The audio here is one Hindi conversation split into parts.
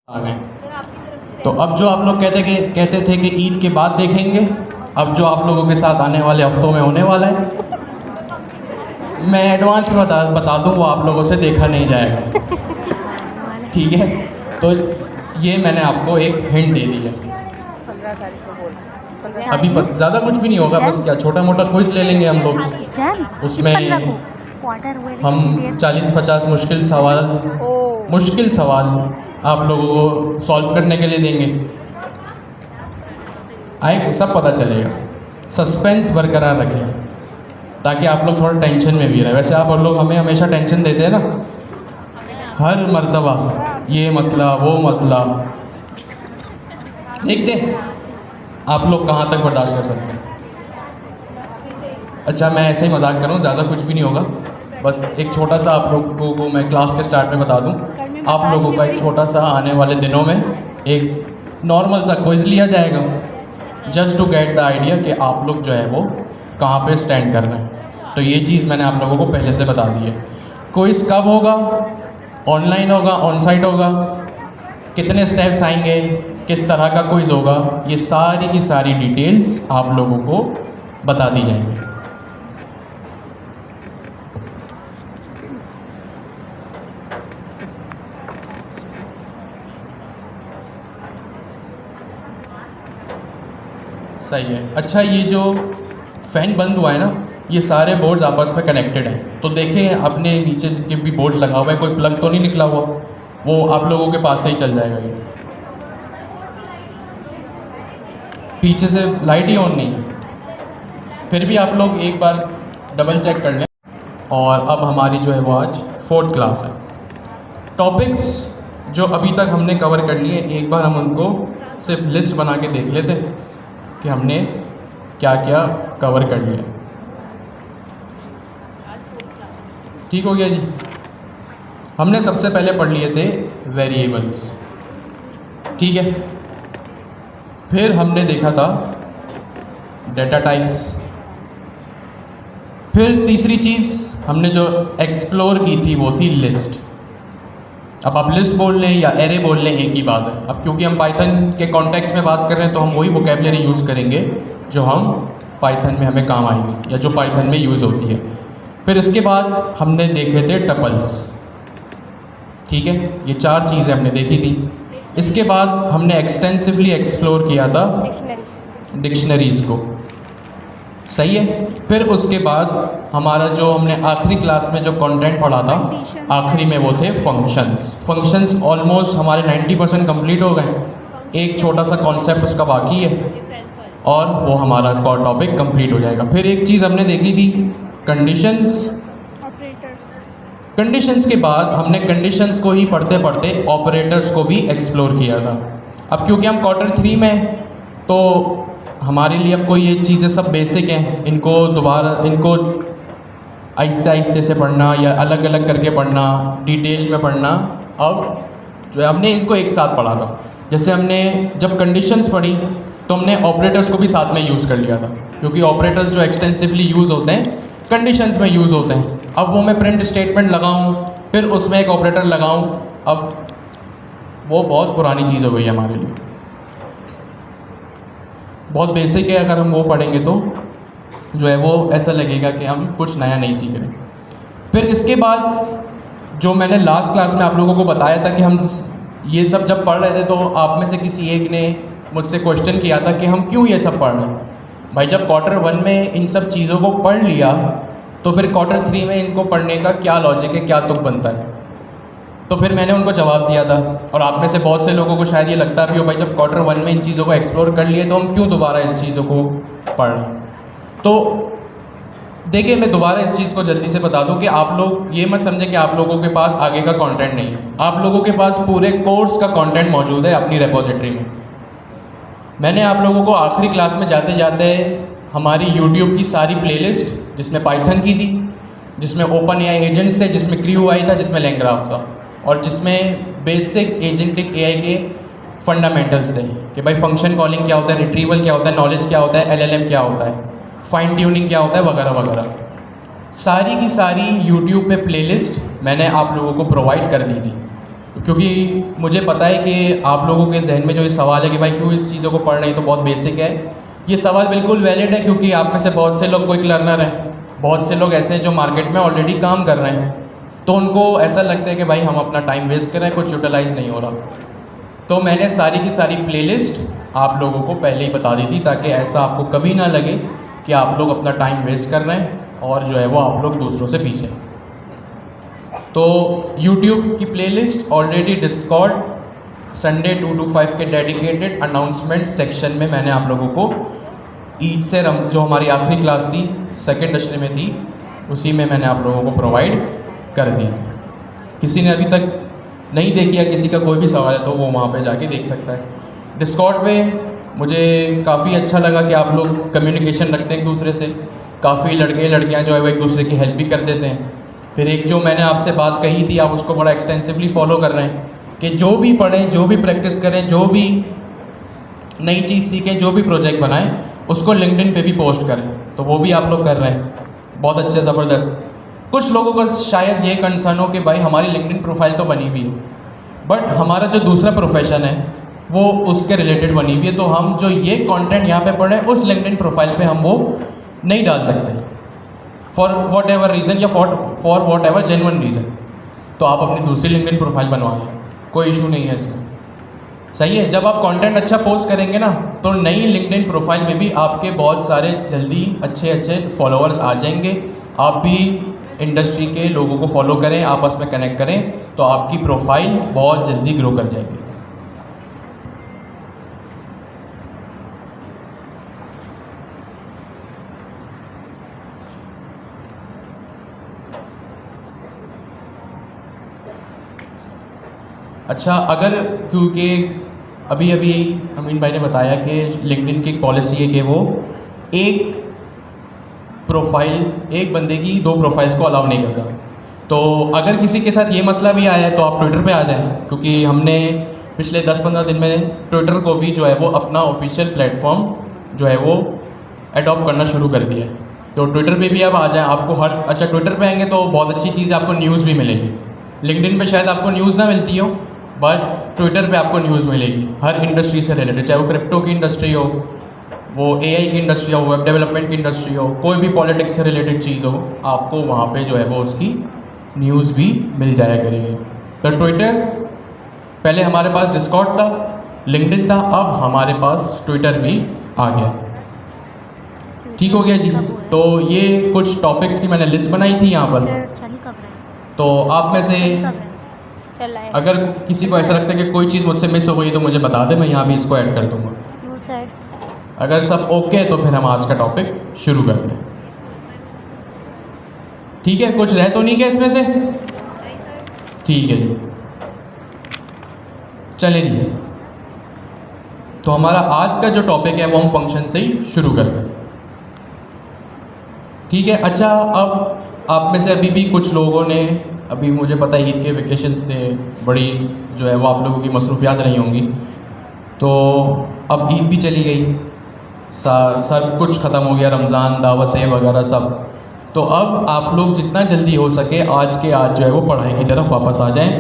आ गए। तो अब जो आप लोग कहते थे कि ईद के बाद देखेंगे, अब जो आप लोगों के साथ आने वाले हफ्तों में होने वाला है, मैं एडवांस में बता दूं, वो आप लोगों से देखा नहीं जाएगा। ठीक है, तो ये मैंने आपको एक हिंट दे दी है। 15 तारीख को बोल अभी ज़्यादा कुछ भी नहीं होगा, बस क्या छोटा मोटा क्विज ले लेंगे हम लोग। उसमें हम 40-50 मुश्किल सवाल आप लोगों को सॉल्व करने के लिए देंगे। आए सब पता चलेगा। सस्पेंस बरकरार रखें ताकि आप लोग थोड़ा टेंशन में भी रहे। वैसे आप लोग हमें हमेशा टेंशन देते हैं ना, हर मर्तबा ये मसला वो मसला। देखते हैं आप लोग कहाँ तक बर्दाश्त कर सकते हैं। अच्छा, मैं ऐसे ही मजाक कर रहा हूँ, ज़्यादा कुछ भी नहीं होगा। बस एक छोटा सा आप लोगों को मैं क्लास के स्टार्ट में बता दूँ, आप लोगों का एक छोटा सा आने वाले दिनों में एक नॉर्मल सा क्विज लिया जाएगा, just to get the idea कि आप लोग जो है वो कहाँ पे स्टैंड कर रहे हैं। तो ये चीज़ मैंने आप लोगों को पहले से बता दी है। क्विज कब होगा, ऑनलाइन होगा, ऑन साइट होगा, कितने स्टेप्स आएंगे, किस तरह का क्विज होगा, ये सारी की सारी डिटेल्स आप लोगों को बता दी जाएंगी। सही है। अच्छा, ये जो फ़ैन बंद हुआ है ना, ये सारे बोर्ड्स आपस में कनेक्टेड हैं। तो देखें अपने नीचे के भी बोर्ड लगा हुआ है, कोई प्लग तो नहीं निकला हुआ, वो आप लोगों के पास से ही चल जाएगा। ये पीछे से लाइट ही ऑन नहीं है, फिर भी आप लोग एक बार डबल चेक कर लें। और अब हमारी जो है वो आज 4th क्लास है। टॉपिक्स जो अभी तक हमने कवर कर लिए, एक बार हम उनको सिर्फ लिस्ट बना के देख लेते हैं कि हमने क्या क्या कवर कर लिया। ठीक हो गया जी। हमने सबसे पहले पढ़ लिए थे वेरिएबल्स, ठीक है। फिर हमने देखा था डेटा टाइप्स। फिर तीसरी चीज़ हमने जो एक्सप्लोर की थी वो थी लिस्ट। अब आप लिस्ट बोल लें या एरे बोल लें, एक ही बात है। अब क्योंकि हम पाइथन के कॉन्टेक्स्ट में बात कर रहे हैं, तो हम वही वोकेबलरी यूज़ करेंगे जो हम पाइथन में हमें काम आएगी या जो पाइथन में यूज़ होती है। फिर इसके बाद हमने देखे थे टपल्स, ठीक है। ये 4 चीज़ें हमने देखी थी। इसके बाद हमने एक्सटेंसिवली एक्सप्लोर किया था डिक्शनरीज़ को, सही है। फिर उसके बाद हमारा जो हमने आखिरी क्लास में जो कंटेंट पढ़ा था, आखिरी में वो थे फंक्शंस ऑलमोस्ट हमारे 90% कंप्लीट हो गए। एक छोटा सा कॉन्सेप्ट उसका बाकी है और वो हमारा कोर टॉपिक कंप्लीट हो जाएगा। फिर एक चीज़ हमने देखी थी कंडीशंस। कंडीशंस के बाद हमने कंडीशंस को ही पढ़ते पढ़ते ऑपरेटर्स को भी एक्सप्लोर किया था। अब क्योंकि हम Q3 में हैं, तो हमारे लिए अब कोई ये चीज़ें सब बेसिक हैं, इनको आहिस्ते आहिस्ते से पढ़ना या अलग अलग करके पढ़ना, डिटेल में पढ़ना, अब जो है हमने इनको एक साथ पढ़ा था। जैसे हमने जब कंडीशंस पढ़ी तो हमने ऑपरेटर्स को भी साथ में यूज़ कर लिया था, क्योंकि ऑपरेटर्स जो एक्सटेंसिवली यूज़ होते हैं कंडीशंस में यूज़ होते हैं। अब वो मैं प्रिंट स्टेटमेंट लगाऊं, फिर उसमें एक ऑपरेटर लगाऊं, अब वो बहुत पुरानी चीज़ हो गई है हमारे लिए। बहुत बेसिक है, अगर हम वो पढ़ेंगे तो जो है वो ऐसा लगेगा कि हम कुछ नया नहीं सीख रहे। फिर इसके बाद जो मैंने लास्ट क्लास में आप लोगों को बताया था कि हम ये सब जब पढ़ रहे थे, तो आप में से किसी एक ने मुझसे क्वेश्चन किया था कि हम क्यों ये सब पढ़ रहे हैं। भाई, जब Q1 में इन सब चीज़ों को पढ़ लिया, तो फिर Q3 में इनको पढ़ने का क्या लॉजिक है, क्या तुक बनता है। तो फिर मैंने उनको जवाब दिया था, और आप में से बहुत से लोगों को शायद ये लगता भी हो, भाई जब Q1 में इन चीज़ों को एक्सप्लोर कर लिए, तो हम क्यों दोबारा इस चीज़ों को पढ़ रहे हैं। तो देखिए, मैं दोबारा इस चीज़ को जल्दी से बता दूं कि आप लोग ये मत समझें कि आप लोगों के पास आगे का कंटेंट नहीं है। आप लोगों के पास पूरे कोर्स का कंटेंट मौजूद है अपनी रेपोजिटरी में। मैंने आप लोगों को आखिरी क्लास में जाते जाते हमारी यूट्यूब की सारी प्लेलिस्ट, जिसमें पाइथन की थी, जिसमें ओपन एआई एजेंट्स थे, जिसमें क्रू आई था, जिसमें लैंग्राफ था, और जिसमें बेसिक एजेंटिक एआई के फंडामेंटल्स थे कि भाई फंक्शन कॉलिंग क्या होता है, रिट्रीवल क्या होता है, नॉलेज क्या होता है, एलएलएम क्या होता है, फाइन ट्यूनिंग क्या होता है, वगैरह वगैरह। सारी की सारी यूट्यूब पे प्लेलिस्ट मैंने आप लोगों को प्रोवाइड कर दी थी। क्योंकि मुझे पता है कि आप लोगों के जहन में जो ये सवाल है कि भाई क्यों इस चीज़ों को पढ़ रहे हैं, तो बहुत बेसिक है। ये सवाल बिल्कुल वैलिड है क्योंकि आप में से बहुत से लोग क्विक लर्नर हैं, बहुत से लोग ऐसे हैं जो मार्केट में ऑलरेडी काम कर रहे हैं, तो उनको ऐसा लगता है कि भाई हम अपना टाइम वेस्ट कर रहे हैं, कुछ यूटिलाइज़ नहीं हो रहा। तो मैंने सारी की सारी प्लेलिस्ट आप लोगों को पहले ही बता दी थी ताकि ऐसा आपको कभी ना लगे कि आप लोग अपना टाइम वेस्ट कर रहे हैं और जो है वो आप लोग दूसरों से पीछे हैं। तो YouTube की playlist already Discord Sunday 2 to 5 के डेडिकेटेड अनाउंसमेंट सेक्शन में मैंने आप लोगों को ईद से जो हमारी आखिरी क्लास थी सेकेंड डशरे में थी, उसी में मैंने आप लोगों को प्रोवाइड कर दी थी। किसी ने अभी तक नहीं देखी है, किसी का कोई भी सवाल है तो वो वहाँ पे जाके देख सकता है। डिस्कॉर्ड पे मुझे काफ़ी अच्छा लगा कि आप लोग कम्युनिकेशन रखते हैं एक दूसरे से, काफ़ी लड़के लड़कियाँ जो है वो एक दूसरे की हेल्प भी कर देते हैं। फिर एक जो मैंने आपसे बात कही थी आप उसको बड़ा एक्सटेंसिवली फॉलो कर रहे हैं कि जो भी पढ़ें, जो भी प्रैक्टिस करें, जो भी नई चीज़ सीखें, जो भी प्रोजेक्ट बनाएं, उसको लिंक्डइन पे भी पोस्ट करें। तो वो भी आप लोग कर रहे हैं, बहुत अच्छे, ज़बरदस्त। कुछ लोगों का शायद ये कंसर्न हो कि भाई हमारी लिंक्डइन प्रोफाइल तो बनी हुई है, बट हमारा जो दूसरा प्रोफेशन है वो उसके रिलेटेड बनी हुई है, तो हम जो ये कंटेंट यहाँ पे पढ़ें उस लिंक्डइन प्रोफाइल पे हम वो नहीं डाल सकते फॉर वॉट एवर रीज़न या for what ever genuine reason. तो आप अपनी दूसरी लिंक्डइन प्रोफाइल बनवा लें, कोई इशू नहीं है इसमें। सही है, जब आप कंटेंट अच्छा पोस्ट करेंगे ना तो नई लिंक्डइन प्रोफाइल में भी आपके बहुत सारे जल्दी अच्छे अच्छे फॉलोअर्स आ जाएंगे। आप भी इंडस्ट्री के लोगों को फॉलो करें, आपस में कनेक्ट करें, तो आपकी प्रोफाइल बहुत जल्दी ग्रो कर जाएगी। अच्छा, अगर क्योंकि अभी अभी अमीन भाई ने बताया कि लिंक्डइन की एक पॉलिसी है कि वो एक प्रोफाइल, एक बंदे की 2 प्रोफाइल्स को अलाउ नहीं करता। तो अगर किसी के साथ ये मसला भी आया है तो आप ट्विटर पे आ जाएं, क्योंकि हमने पिछले 10-15 दिन में ट्विटर को भी जो है वो अपना ऑफिशियल प्लेटफॉर्म जो है वो अडॉप्ट करना शुरू कर दिया है। तो ट्विटर पे भी अब आ जाएं, आपको अच्छा ट्विटर पे आएंगे तो बहुत अच्छी चीज़, आपको न्यूज़ भी मिलेगी। लिंक्डइन पे शायद आपको न्यूज़ ना मिलती हो, बट ट्विटर पे आपको न्यूज़ मिलेगी हर इंडस्ट्री से रिलेटेड, चाहे वो क्रिप्टो की इंडस्ट्री हो, वो AI की इंडस्ट्री हो, वेब डेवलपमेंट की इंडस्ट्री हो, कोई भी पॉलिटिक्स से रिलेटेड चीज़ हो, आपको वहाँ पे जो है वो उसकी न्यूज़ भी मिल जाया करेगी। तो ट्विटर, पहले हमारे पास डिस्कॉर्ड था, लिंक्डइन था, अब हमारे पास ट्विटर भी आ गया। ठीक हो गया जी। तो ये कुछ टॉपिक्स की मैंने लिस्ट बनाई थी यहाँ पर, तो आप में से अगर किसी को ऐसा लगता है कि कोई चीज़ मुझसे मिस हो गई तो मुझे बता दे, मैं यहाँ भी इसको ऐड कर दूँगा। अगर सब ओके है तो फिर हम आज का टॉपिक शुरू करते हैं। ठीक है, कुछ रह तो नहीं गया इसमें से? ठीक है जी, चलिए जी। तो हमारा आज का जो टॉपिक है वो हम फंक्शन से ही शुरू करते हैं। ठीक है। अच्छा, अब आप में से अभी भी कुछ लोगों ने, अभी मुझे पता है ईद के वेकेशंस थे, बड़ी जो है वो आप लोगों की मसरूफियात रही होंगी, तो अब ईद भी चली गई, सब कुछ ख़त्म हो गया, रमज़ान, दावतें वगैरह सब। तो अब आप लोग जितना जल्दी हो सके आज के आज जो है वो पढ़ाई की तरफ वापस आ जाएं,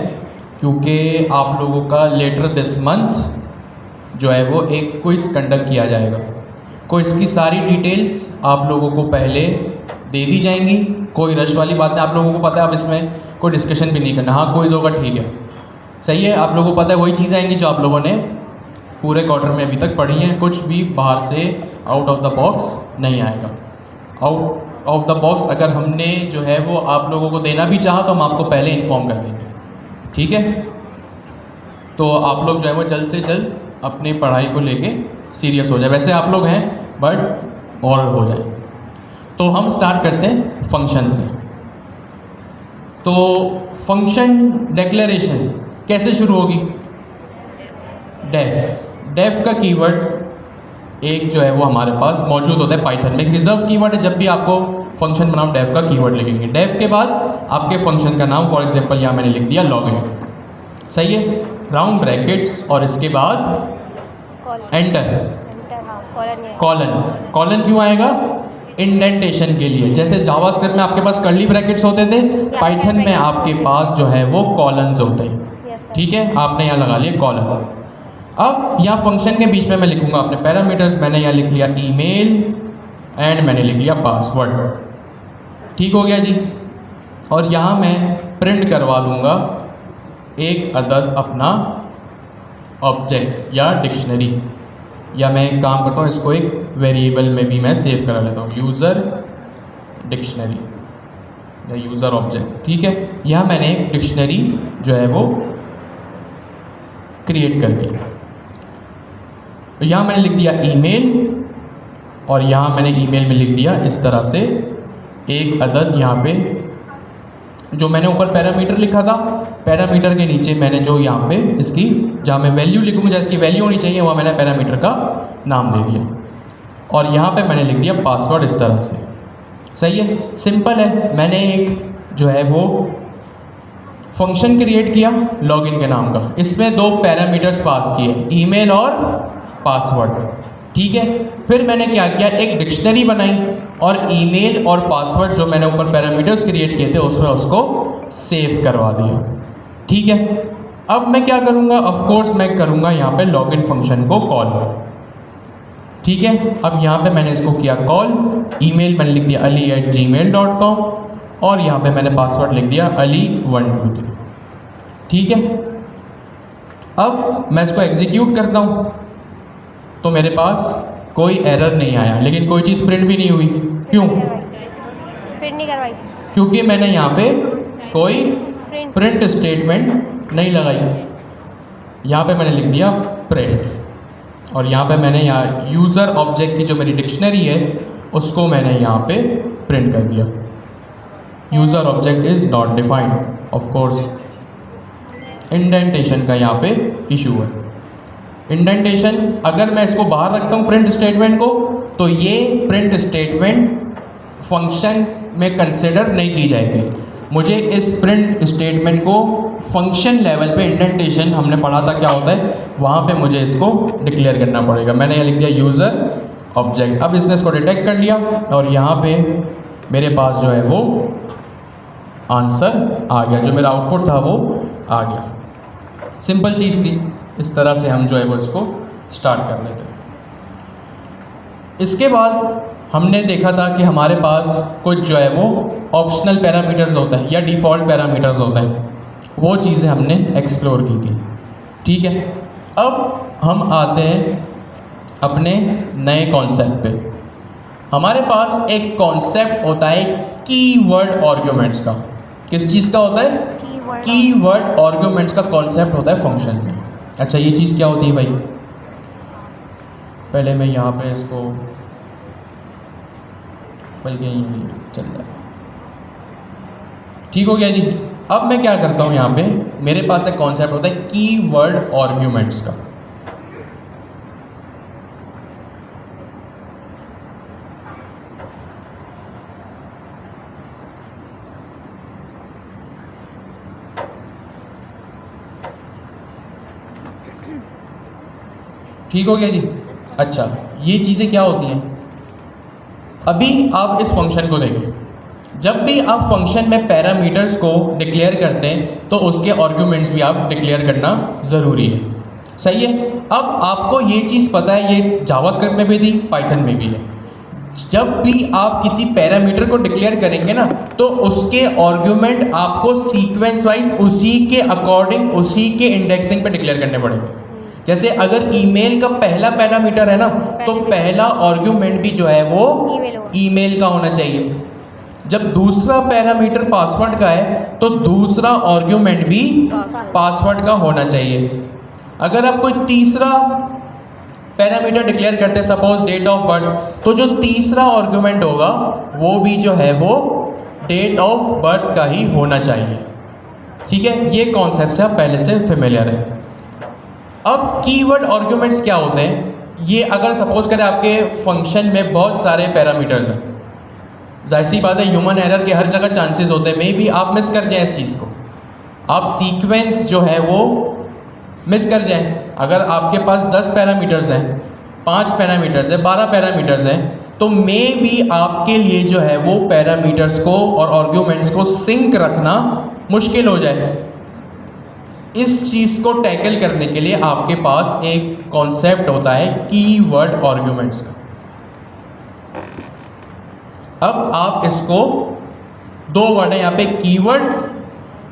क्योंकि आप लोगों का लेटर दिस मंथ जो है वो एक क्विज़ कंडक्ट किया जाएगा। क्विज़ की सारी डिटेल्स आप लोगों को पहले दे दी जाएंगी, कोई रश वाली बात नहीं, आप लोगों को पता है, अब इसमें कोई डिस्कशन भी नहीं करना। हाँ, क्विज़ होगा, ठीक है, सही है, आप लोगों को पता है वही चीज़ आएंगी जो आप लोगों ने पूरे क्वार्टर में अभी तक पढ़ी हैं, कुछ भी बाहर से आउट ऑफ द बॉक्स नहीं आएगा। आउट ऑफ द बॉक्स अगर हमने जो है वो आप लोगों को देना भी चाहा तो हम आपको पहले इन्फॉर्म कर देंगे, ठीक है। तो आप लोग जो है वो जल्द से जल्द अपनी पढ़ाई को लेके सीरियस हो जाए, वैसे आप लोग हैं बट और हो जाए। तो हम स्टार्ट करते हैं फंक्शन से। तो फंक्शन डिक्लेरेशन कैसे शुरू होगी? डेफ का कीवर्ड एक जो है वो हमारे पास मौजूद होता है पाइथन में, एक रिजर्व कीवर्ड है। जब भी आपको फंक्शन बनाओ डेफ का कीवर्ड लिखेंगे, डेफ के बाद आपके फंक्शन का नाम, फॉर एग्जांपल यहाँ मैंने लिख दिया लॉगिन, सही है, राउंड ब्रैकेट्स और इसके बाद एंटर, कॉलन क्यों आएगा? इंडेंटेशन के लिए। जैसे जावास्क्रिप्ट में आपके पास कर्ली ब्रैकेट्स होते थे, पाइथन में आपके पास जो है वो कॉलन्स होते हैं, ठीक है, आपने यहाँ लगा लिया कॉलर। अब यहाँ फंक्शन के बीच में मैं लिखूंगा अपने पैरामीटर्स। मैंने यहाँ लिख लिया ईमेल एंड मैंने लिख लिया पासवर्ड। ठीक हो गया जी। और यहाँ मैं प्रिंट करवा दूंगा एक अदद अपना ऑब्जेक्ट या डिक्शनरी, या मैं एक काम करता हूँ, इसको एक वेरिएबल में भी मैं सेव करा लेता हूँ, यूज़र डिक्शनरी या यूज़र ऑब्जेक्ट। ठीक है, यहाँ मैंने एक डिक्शनरी जो है वो क्रिएट कर दी। तो यहाँ मैंने लिख दिया ईमेल, और यहाँ मैंने ईमेल में लिख दिया इस तरह से एक अदद, यहाँ पे जो मैंने ऊपर पैरामीटर लिखा था, पैरामीटर के नीचे मैंने जो यहाँ पे इसकी जहाँ मैं वैल्यू लिखूँगा, जहाँ इसकी वैल्यू होनी चाहिए, वहाँ मैंने पैरामीटर का नाम दे दिया। और यहाँ पे मैंने लिख दिया पासवर्ड इस तरह से। सही है, सिंपल है। मैंने एक जो है वो फंक्शन क्रिएट किया लॉगिन के नाम का, इसमें दो पैरामीटर्स पास किए, ईमेल और पासवर्ड। ठीक है, फिर मैंने क्या किया, एक डिक्शनरी बनाई और ईमेल और पासवर्ड जो मैंने ऊपर पैरामीटर्स क्रिएट किए थे उसमें उसको सेव करवा दिया। ठीक है, अब मैं क्या करूँगा, ऑफ कोर्स मैं करूँगा यहाँ पे लॉगिन फंक्शन को कॉल। ठीक है, अब यहाँ पे मैंने इसको किया कॉल। ईमेल मैंने लिख दिया ali@gmail.com और यहाँ पे मैंने पासवर्ड लिख दिया ali123। ठीक है, अब मैं इसको एग्जीक्यूट करता हूँ तो मेरे पास कोई एरर नहीं आया, लेकिन कोई चीज़ प्रिंट भी नहीं हुई। क्यों? प्रिंट नहीं करवाई क्योंकि मैंने यहाँ पे कोई प्रिंट स्टेटमेंट नहीं लगाई। यहाँ पे मैंने लिख दिया प्रिंट, और यहाँ पे मैंने यहाँ यूज़र ऑब्जेक्ट की जो मेरी डिक्शनरी है उसको मैंने यहाँ पे प्रिंट कर दिया। User object is not defined, of course indentation का यहाँ पे इशू है। इंडेंटेशन अगर मैं इसको बाहर रखता हूँ प्रिंट स्टेटमेंट को, तो ये प्रिंट स्टेटमेंट फंक्शन में कंसिडर नहीं की जाएगी। मुझे इस प्रिंट स्टेटमेंट को फंक्शन लेवल पे, इंडेंटेशन हमने पढ़ा था क्या होता है, वहाँ पे मुझे इसको डिक्लेयर करना पड़ेगा। मैंने यहाँ लिख दिया यूज़र ऑब्जेक्ट। अब इसने इसको डिटेक्ट कर लिया और यहाँ पे मेरे पास जो है वो आंसर आ गया, जो मेरा आउटपुट था वो आ गया। सिंपल चीज़ थी, इस तरह से हम जो है वो इसको स्टार्ट कर लेते हैं। इसके बाद हमने देखा था कि हमारे पास कुछ जो है वो ऑप्शनल पैरामीटर्स होता है या डिफ़ॉल्ट पैरामीटर्स होता है, वो चीज़ें हमने एक्सप्लोर की थी। ठीक है, अब हम आते हैं अपने नए कॉन्सेप्ट पे। हमारे पास एक कॉन्सेप्ट होता है कीवर्ड आर्गुमेंट्स का। किस चीज़ का होता है? कीवर्ड आर्गुमेंट्स का कॉन्सेप्ट होता है फंक्शन में। अच्छा, ये चीज़ क्या होती है भाई? पहले मैं यहाँ पे इसको बल्कि यहीं चल जाए। ठीक हो गया जी। अब मैं क्या करता हूँ, यहाँ पे मेरे पास एक कॉन्सेप्ट होता है कीवर्ड आर्गुमेंट्स का। ठीक हो गया जी। अच्छा, ये चीज़ें क्या होती हैं? अभी आप इस फंक्शन को देखें, जब भी आप फंक्शन में पैरामीटर्स को डिक्लेयर करते हैं तो उसके आर्गुमेंट्स भी आप डिक्लेयर करना ज़रूरी है। सही है। अब आपको ये चीज़ पता है, ये जावास्क्रिप्ट में भी थी, पाइथन में भी है। जब भी आप किसी पैरामीटर को डिक्लेयर करेंगे ना, तो उसके आर्गुमेंट आपको सीक्वेंस वाइज उसी के अकॉर्डिंग, उसी के इंडेक्सिंग पे डिक्लेयर करने पड़ेंगे। जैसे अगर ईमेल का पहला पैरामीटर है ना, तो पहला आर्गुमेंट भी जो है वो ईमेल का होना चाहिए। जब दूसरा पैरामीटर पासवर्ड का है तो दूसरा आर्गुमेंट भी पासवर्ड का होना चाहिए। अगर आप कोई तीसरा पैरामीटर डिक्लेयर करते हैं, सपोज डेट ऑफ बर्थ, तो जो तीसरा आर्गुमेंट होगा वो भी जो है वो डेट ऑफ बर्थ का ही होना चाहिए। ठीक है, ये कॉन्सेप्ट से आप पहले से फेमिलियर है। अब कीवर्ड आर्गुमेंट्स क्या होते हैं? ये अगर सपोज करें आपके फंक्शन में बहुत सारे पैरामीटर्स हैं, जाहिर सी बात है ह्यूमन एरर के हर जगह चांसेस होते हैं, मे बी आप मिस कर जाएं इस चीज़ को, आप सीक्वेंस जो है वो मिस कर जाएं। अगर आपके पास 10 पैरामीटर्स हैं, 5 पैरामीटर्स हैं, 12 पैरामीटर्स हैं, तो मे बी आपके लिए जो है वो पैरामीटर्स को और आर्गुमेंट्स को सिंक रखना मुश्किल हो जाए। इस चीज़ को टैकल करने के लिए आपके पास एक कॉन्सेप्ट होता है कीवर्ड आर्गुमेंट्स का। अब आप इसको, दो वर्ड है यहाँ पे, कीवर्ड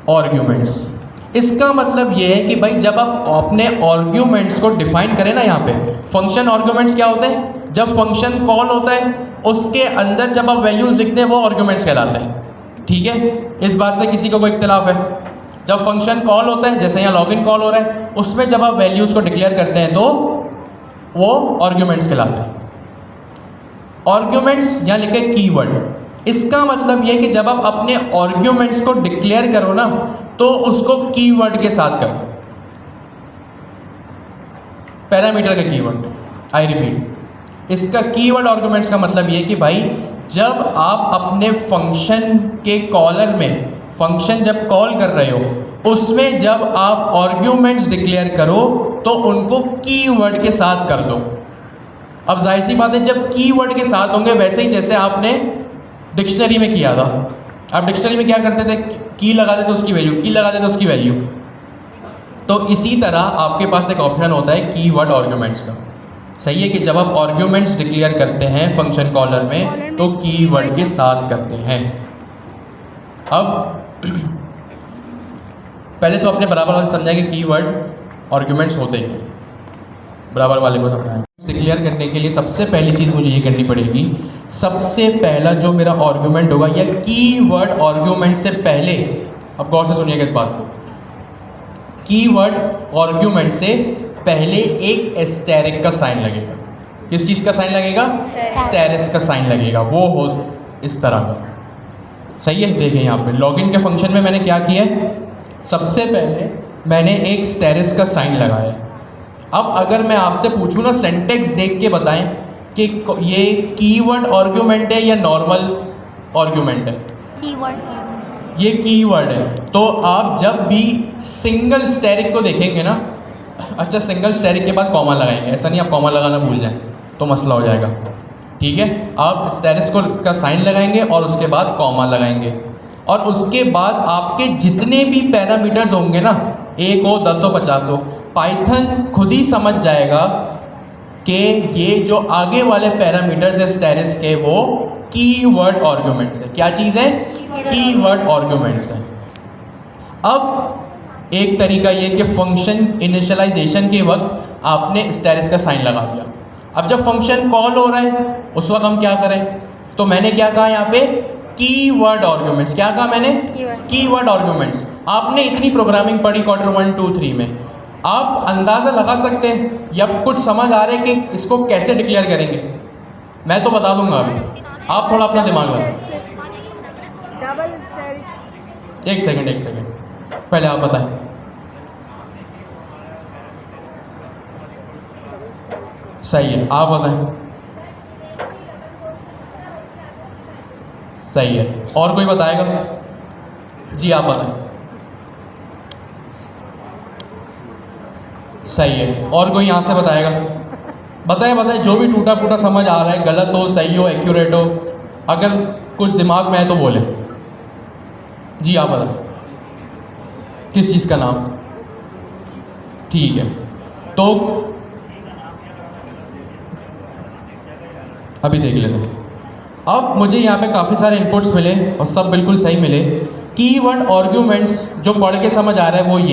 आर्गुमेंट्स। इसका मतलब ये है कि भाई जब आप अपने आर्गुमेंट्स को डिफाइन करें ना, यहाँ पे फंक्शन आर्गुमेंट्स क्या होते हैं, जब फंक्शन कॉल होता है उसके अंदर जब आप वैल्यूज लिखते हैं वो आर्गुमेंट्स कहलाते हैं। ठीक है, इस बात से किसी को कोई इख्तिलाफ है? जब फंक्शन कॉल होता है, जैसे यहाँ लॉगिन कॉल हो रहा है, उसमें जब आप वैल्यूज को डिक्लेयर करते हैं तो वो आर्गुमेंट्स कहलाते हैं। आर्गुमेंट्स यहाँ लिखे कीवर्ड। इसका मतलब ये है कि जब आप अपने आर्गुमेंट्स को डिक्लेयर करो ना तो उसको कीवर्ड के साथ करो, पैरामीटर का कीवर्ड। आई रिपीट, इसका कीवर्ड आर्गुमेंट्स का मतलब ये है कि भाई जब आप अपने फंक्शन के कॉलर में, फंक्शन जब कॉल कर रहे हो उसमें जब आप आर्गुमेंट्स डिक्लेयर करो तो उनको कीवर्ड के साथ कर दो। अब जाहिर सी बात है, जब कीवर्ड के साथ होंगे, वैसे ही जैसे आपने डिक्शनरी में किया था। आप डिक्शनरी में क्या करते थे, की लगा देते उसकी वैल्यू, की लगा देते उसकी वैल्यू। तो इसी तरह आपके पास एक ऑप्शन होता है कीवर्ड आर्गुमेंट्स का। सही है कि जब आप आर्गुमेंट्स डिक्लेयर करते हैं फंक्शन कॉलर में तो कीवर्ड के साथ करते हैं। अब पहले तो अपने बराबर वाले समझाएं कि कीवर्ड आर्गुमेंट्स होते हैं, बराबर वाले को समझाएं। डिक्लेयर करने के लिए सबसे पहली चीज़ मुझे ये करनी पड़ेगी, सबसे पहला जो मेरा आर्गुमेंट होगा या कीवर्ड आर्गुमेंट से पहले, अब गौर से सुनिएगा इस बात को, कीवर्ड आर्गुमेंट से पहले एक एस्टेरिक का साइन लगेगा। किस चीज़ का साइन लगेगा? एस्टेरिक का साइन लगेगा। वो हो इस तरह का। सही है, देखें यहाँ पे लॉगिन के फंक्शन में मैंने क्या किया है, सबसे पहले मैंने एक एस्टेरिक का साइन लगाया है। अब अगर मैं आपसे पूछूँ ना, सेंटेक्स देख के बताएं कि ये कीवर्ड आर्गुमेंट है या नॉर्मल आर्गुमेंट है? कीवर्ड। ये कीवर्ड है। तो आप जब भी सिंगल स्टेरिक को देखेंगे ना, अच्छा सिंगल स्टेरिक के बाद कॉमा लगाएंगे, ऐसा नहीं आप कॉमा लगाना भूल जाएं तो मसला हो जाएगा। ठीक है, आप स्टेरिक को का साइन लगाएंगे और उसके बाद कॉमा लगाएंगे, और उसके बाद आपके जितने भी पैरामीटर्स होंगे ना, 1 हो 10 हो 50 हो, पाइथन खुद ही समझ जाएगा कि ये जो आगे वाले पैरामीटर्स है स्टेरिक के वो कीवर्ड आर्गुमेंट्स है। क्या चीज़ है? कीवर्ड आर्गुमेंट्स है। अब एक तरीका ये कि फंक्शन इनिशियलाइजेशन के वक्त आपने स्टेरिक का साइन लगा दिया। अब जब फंक्शन कॉल हो रहा है उस वक्त हम क्या करें, तो मैंने क्या कहा यहाँ पे, कीवर्ड आर्गुमेंट्स। क्या कहा मैंने? Keyword arguments. आपने इतनी प्रोग्रामिंग पढ़ी क्वार्टर 1, 2, 3 में, आप अंदाज़ा लगा सकते हैं या कुछ समझ आ रहे हैं कि इसको कैसे डिक्लेयर करेंगे? मैं तो बता दूंगा अभी, आप थोड़ा अपना दिमाग लगाएं। एक सेकंड पहले आप बताएं। सही है, आप बताएं। सही है, और कोई बताएगा? जी आप बताएं। सही है, और कोई यहाँ से बताएगा? बताएं, जो भी टूटा फूटा समझ आ रहा है, गलत हो, सही हो, एक्यूरेट हो, अगर कुछ दिमाग में है तो बोले। जी आप बताएं, किस चीज़ का नाम? ठीक है, तो अभी देख लेते हैं। अब मुझे यहाँ पे काफ़ी सारे इनपुट्स मिले और सब बिल्कुल सही मिले। कीवर्ड आर्गुमेंट्स जो पढ़ के समझ आ रहा है वो ये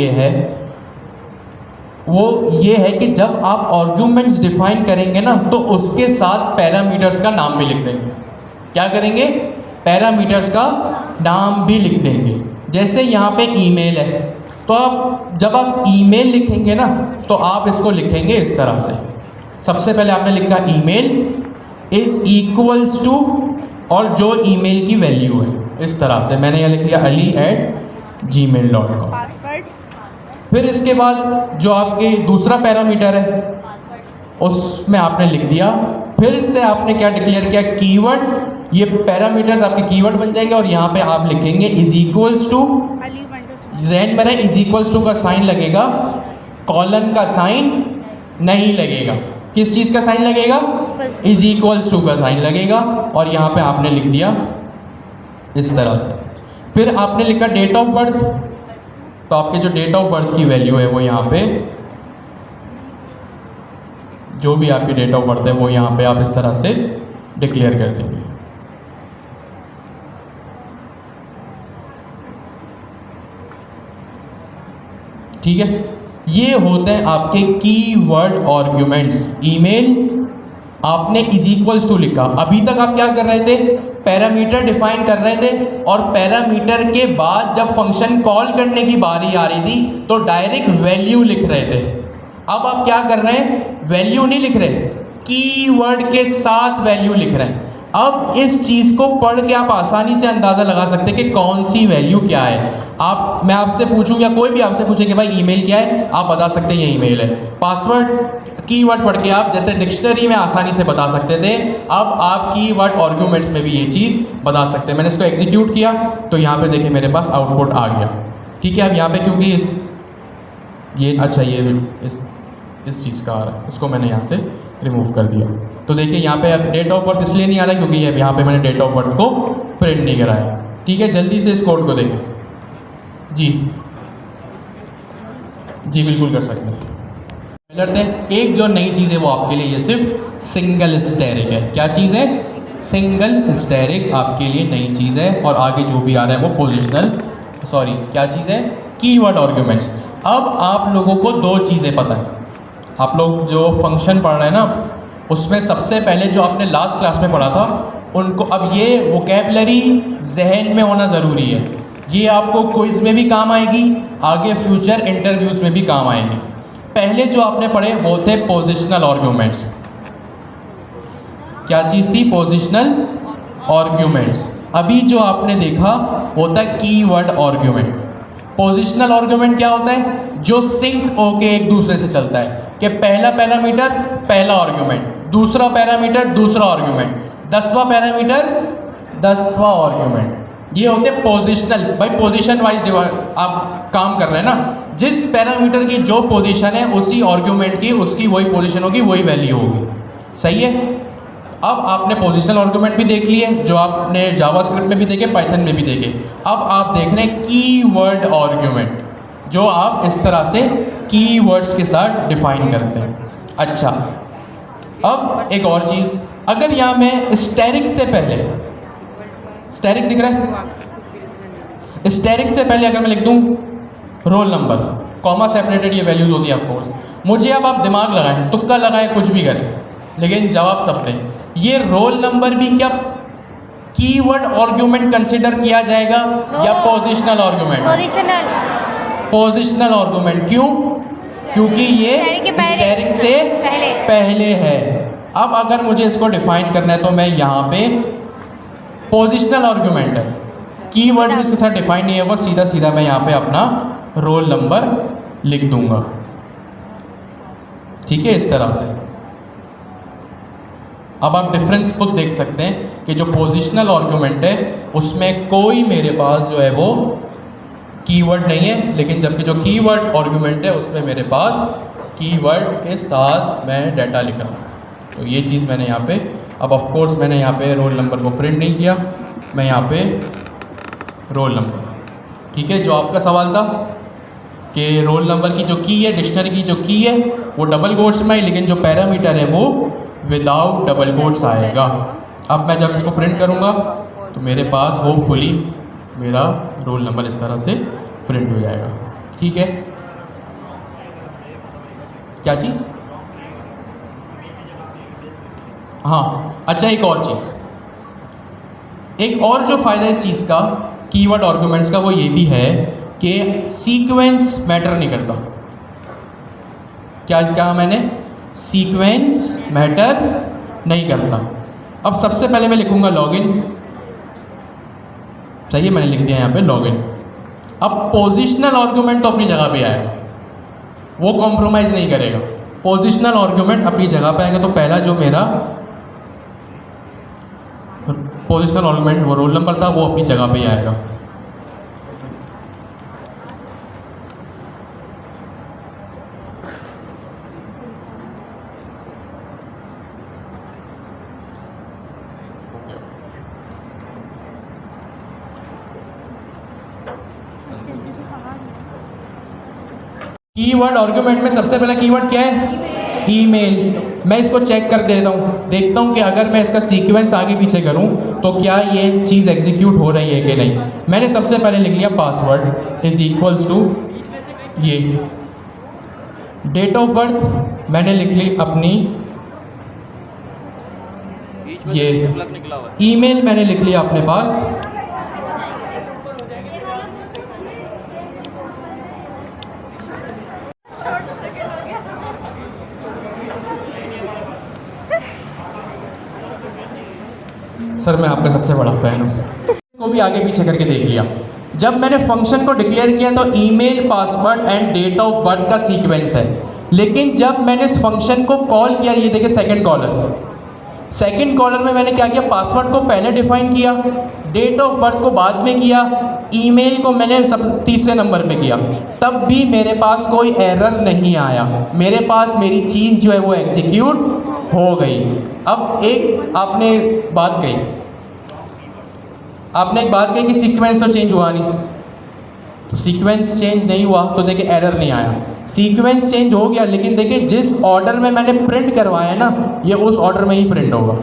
है कि जब आप आर्गुमेंट्स डिफाइन करेंगे ना तो उसके साथ पैरामीटर्स का नाम भी लिख देंगे। क्या करेंगे? पैरामीटर्स का नाम भी लिख देंगे। जैसे यहाँ पे ईमेल है, तो आप जब आप ईमेल लिखेंगे ना तो आप इसको लिखेंगे इस तरह से। सबसे पहले आपने लिखा ईमेल इज़ इक्वल्स टू, और जो ईमेल की वैल्यू है, इस तरह से मैंने यह लिख लिया ali@gmail.com। फिर इसके बाद जो आपके दूसरा पैरामीटर है उसमें आपने लिख दिया, फिर से आपने क्या डिक्लेयर किया, कीवर्ड। ये पैरामीटर्स आपके कीवर्ड बन जाएंगे और यहाँ पे आप लिखेंगे इज इक्वल्स टू, ज़हन में रहे इज इक्वल्स टू का साइन लगेगा, कॉलन का साइन नहीं लगेगा। किस चीज़ का साइन लगेगा? इज इक्वल्स टू का साइन लगेगा, और यहाँ पे आपने लिख दिया इस तरह से। फिर आपने लिखा डेट ऑफ बर्थ, तो आपके जो डेट ऑफ बर्थ की वैल्यू है वो यहाँ पे, जो भी आपकी डेट ऑफ बर्थ है वो यहाँ पे आप इस तरह से डिक्लेयर कर देंगे। ठीक है, ये होते हैं आपके कीवर्ड आर्ग्यूमेंट्स। ईमेल आपने इज इक्वल्स टू लिखा, अभी तक आप क्या कर रहे थे, पैरामीटर डिफाइन कर रहे थे, और पैरामीटर के बाद जब फंक्शन कॉल करने की बारी आ रही थी तो डायरेक्ट वैल्यू लिख रहे थे। अब आप क्या कर रहे हैं, वैल्यू नहीं लिख रहे, कीवर्ड के साथ वैल्यू लिख रहे हैं। अब इस चीज़ को पढ़ के आप आसानी से अंदाज़ा लगा सकते हैं कि कौन सी वैल्यू क्या है। मैं आपसे पूछूं या कोई भी आपसे पूछे कि भाई ईमेल क्या है, आप बता सकते हैं ये ईमेल है। पासवर्ड कीवर्ड पढ़ के आप जैसे डिक्शनरी में आसानी से बता सकते थे, अब आप कीवर्ड आर्ग्यूमेंट्स में भी ये चीज़ बता सकते हैं। मैंने इसको एग्जीक्यूट किया तो यहाँ पे देखिए मेरे पास आउटपुट आ गया। ठीक है, अब यहाँ पे क्योंकि इस चीज़ का आ रहा है, इसको मैंने यहाँ से रिमूव कर दिया। तो देखिए यहाँ पे अब डेट ऑफ बर्थ इसलिए नहीं आ रहा क्योंकि यहाँ पे मैंने डेट ऑफ बर्थ को प्रिंट नहीं कराया। ठीक है, जल्दी से इस कोड को देखें। जी बिल्कुल कर सकते हैं। एक जो नई चीज़ है वो आपके लिए ये सिर्फ सिंगल स्टेरिक है। क्या चीज़ है, सिंगल स्टेरिक आपके लिए नई चीज़ है, और आगे जो भी आ रहा है वो पोजिशनल क्या चीज़ है, कीवर्ड आर्ग्यूमेंट्स। अब आप लोगों को दो चीज़ें पता है, आप लोग जो फंक्शन पढ़ रहे हैं ना, उसमें सबसे पहले जो आपने लास्ट क्लास में पढ़ा था उनको अब ये वोकैबुलरी जहन में होना ज़रूरी है। ये आपको क्विज में भी काम आएगी, आगे फ्यूचर इंटरव्यूज़ में भी काम आएगी। पहले जो आपने पढ़े वो थे पोजिशनल आर्ग्यूमेंट्स। क्या चीज़ थी, पोजिशनल आर्ग्यूमेंट्स। अभी जो आपने देखा वो था कीवर्ड आर्ग्यूमेंट। पोजिशनल आर्ग्यूमेंट क्या होता है, जो सिंक होके एक दूसरे से चलता है कि पहला पैरामीटर पहला आर्ग्यूमेंट, दूसरा पैरामीटर दूसरा आर्ग्यूमेंट, 10वां पैरामीटर 10वां आर्ग्यूमेंट। ये होते हैं पोजिशनल। भाई पोजीशन वाइज आप काम कर रहे हैं ना, जिस पैरामीटर की जो पोजीशन है उसी आर्ग्यूमेंट की उसकी वही पोजीशन होगी, वही वैल्यू होगी। सही है। अब आपने पोजिशनल आर्ग्यूमेंट भी देख लिए, जो आपने जावास्क्रिप्ट में भी देखे, पाइथन में भी देखे। अब आप देख रहे हैं कीवर्ड आर्ग्यूमेंट, जो आप इस तरह से कीवर्ड्स के साथ डिफाइन करते हैं। अच्छा, अब एक और चीज़, अगर यहाँ मैं स्टैरिक से पहले, स्टैरिक दिख रहा है, स्टैरिक से पहले अगर मैं लिख दूँ रोल नंबर, कॉमा सेपरेटेड ये वैल्यूज़ होती है ऑफकोर्स। मुझे अब आप दिमाग लगाएं, तुक्का लगाएं, कुछ भी करें, लेकिन जवाब सब दें। ये रोल नंबर भी क्या कीवर्ड आर्ग्यूमेंट कंसिडर किया जाएगा या पोजिशनल आर्ग्यूमेंट? Positional argument. क्यों? क्योंकि ये स्टैरिक से पहले है। अब अगर मुझे इसको डिफाइन करना है तो मैं यहाँ पे पोजिशनल आर्ग्यूमेंट है, कीवर्ड भी इसके साथ डिफाइन नहीं होगा, सीधा सीधा मैं यहाँ पे अपना रोल नंबर लिख दूंगा। ठीक है, इस तरह से। अब आप डिफरेंस खुद देख सकते हैं कि जो पोजिशनल आर्ग्यूमेंट है उसमें कोई मेरे पास जो है वो कीवर्ड नहीं है, लेकिन जबकि जो कीवर्ड आर्ग्यूमेंट है उसमें मेरे पास कीवर्ड के साथ मैं डाटा लिख रहा हूँ। तो ये चीज़ मैंने यहाँ पे, अब ऑफ कोर्स मैंने यहाँ पे रोल नंबर को प्रिंट नहीं किया, मैं यहाँ पे रोल नंबर। ठीक है, जो आपका सवाल था कि रोल नंबर की जो की है, डिक्शनरी की जो की है वो डबल कोट्स में है, लेकिन जो पैरामीटर है वो विदाउट डबल कोट्स आएगा। अब मैं जब इसको प्रिंट करूँगा तो मेरे पास होपफुली मेरा रोल नंबर इस तरह से प्रिंट हो जाएगा। ठीक है, क्या चीज़? हाँ, अच्छा, एक और चीज़, एक और जो फ़ायदा इस चीज़ का कीवर्ड आर्ग्यूमेंट्स का वो ये भी है कि सीक्वेंस मैटर नहीं करता। क्या कहा मैंने? सीक्वेंस मैटर नहीं करता। अब सबसे पहले मैं लिखूंगा लॉगिन। सही है, मैंने लिख दिया यहाँ पे लॉगिन। अब पोजिशनल आर्ग्यूमेंट तो अपनी जगह पे आएगा, वो कॉम्प्रोमाइज़ नहीं करेगा। पोजिशनल आर्ग्यूमेंट अपनी जगह पे आएगा। तो पहला जो मेरा पोजिशनल आर्ग्यूमेंट वो रोल नंबर था, वो अपनी जगह पे ही आएगा। कीवर्ड आर्गुमेंट में सबसे पहला कीवर्ड क्या है? ईमेल। मैं इसको चेक कर देता हूँ, देखता हूँ कि अगर मैं इसका सीक्वेंस आगे पीछे करूँ तो क्या ये चीज़ एग्जीक्यूट हो रही है कि नहीं। मैंने सबसे पहले लिख लिया पासवर्ड इज इक्वल्स टू ये, डेट ऑफ बर्थ मैंने लिख ली अपनी, ये ईमेल मैंने लिख लिया अपने पास, सर मैं आपका सबसे बड़ा फैन हूँ। इसको भी आगे पीछे करके देख लिया। जब मैंने फंक्शन को डिक्लेयर किया तो email, password and date of birth का सीक्वेंस है, लेकिन जब मैंने इस फंक्शन को कॉल किया, ये देखिए सेकंड कॉलर में मैंने क्या किया, पासवर्ड को पहले डिफाइन किया, डेट ऑफ बर्थ को बाद में किया, ईमेल को मैंने सब तीसरे नंबर पे किया, तब भी मेरे पास कोई एरर नहीं आया, मेरे पास मेरी चीज़ जो है वो एग्जीक्यूट हो गई। अब एक आपने एक बात कही कि सीक्वेंस तो चेंज हुआ नहीं, तो सीक्वेंस चेंज नहीं हुआ तो देखिए एरर नहीं आया। सीक्वेंस चेंज हो गया, लेकिन देखिए जिस ऑर्डर में मैंने प्रिंट करवाया है ना, ये उस ऑर्डर में ही प्रिंट होगा।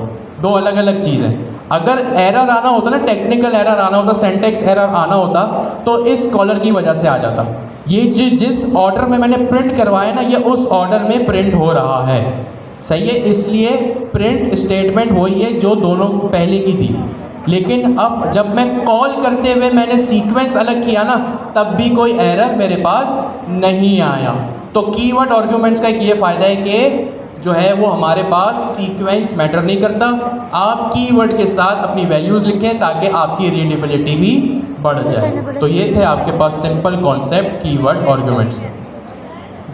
दो अलग अलग चीज़ें। अगर एरर आना होता ना, टेक्निकल एरर आना होता, सिंटैक्स एरर आना होता, तो इस कॉलर की वजह से आ जाता। ये जिस ऑर्डर में मैंने प्रिंट करवाया ना, ये उस ऑर्डर में प्रिंट हो रहा है, सही है, इसलिए प्रिंट स्टेटमेंट वही है जो दोनों पहले की थी। लेकिन अब जब मैं कॉल करते हुए मैंने सीक्वेंस अलग किया ना, तब भी कोई एरर मेरे पास नहीं आया। तो कीवर्ड आर्गुमेंट्स का एक ये फ़ायदा है कि जो है वो हमारे पास सीक्वेंस मैटर नहीं करता। आप कीवर्ड के साथ अपनी वैल्यूज़ लिखें ताकि आपकी रीडेबिलिटी भी बढ़ जाए। तो ये थे आपके पास सिंपल कॉन्सेप्ट कीवर्ड आर्गुमेंट्स।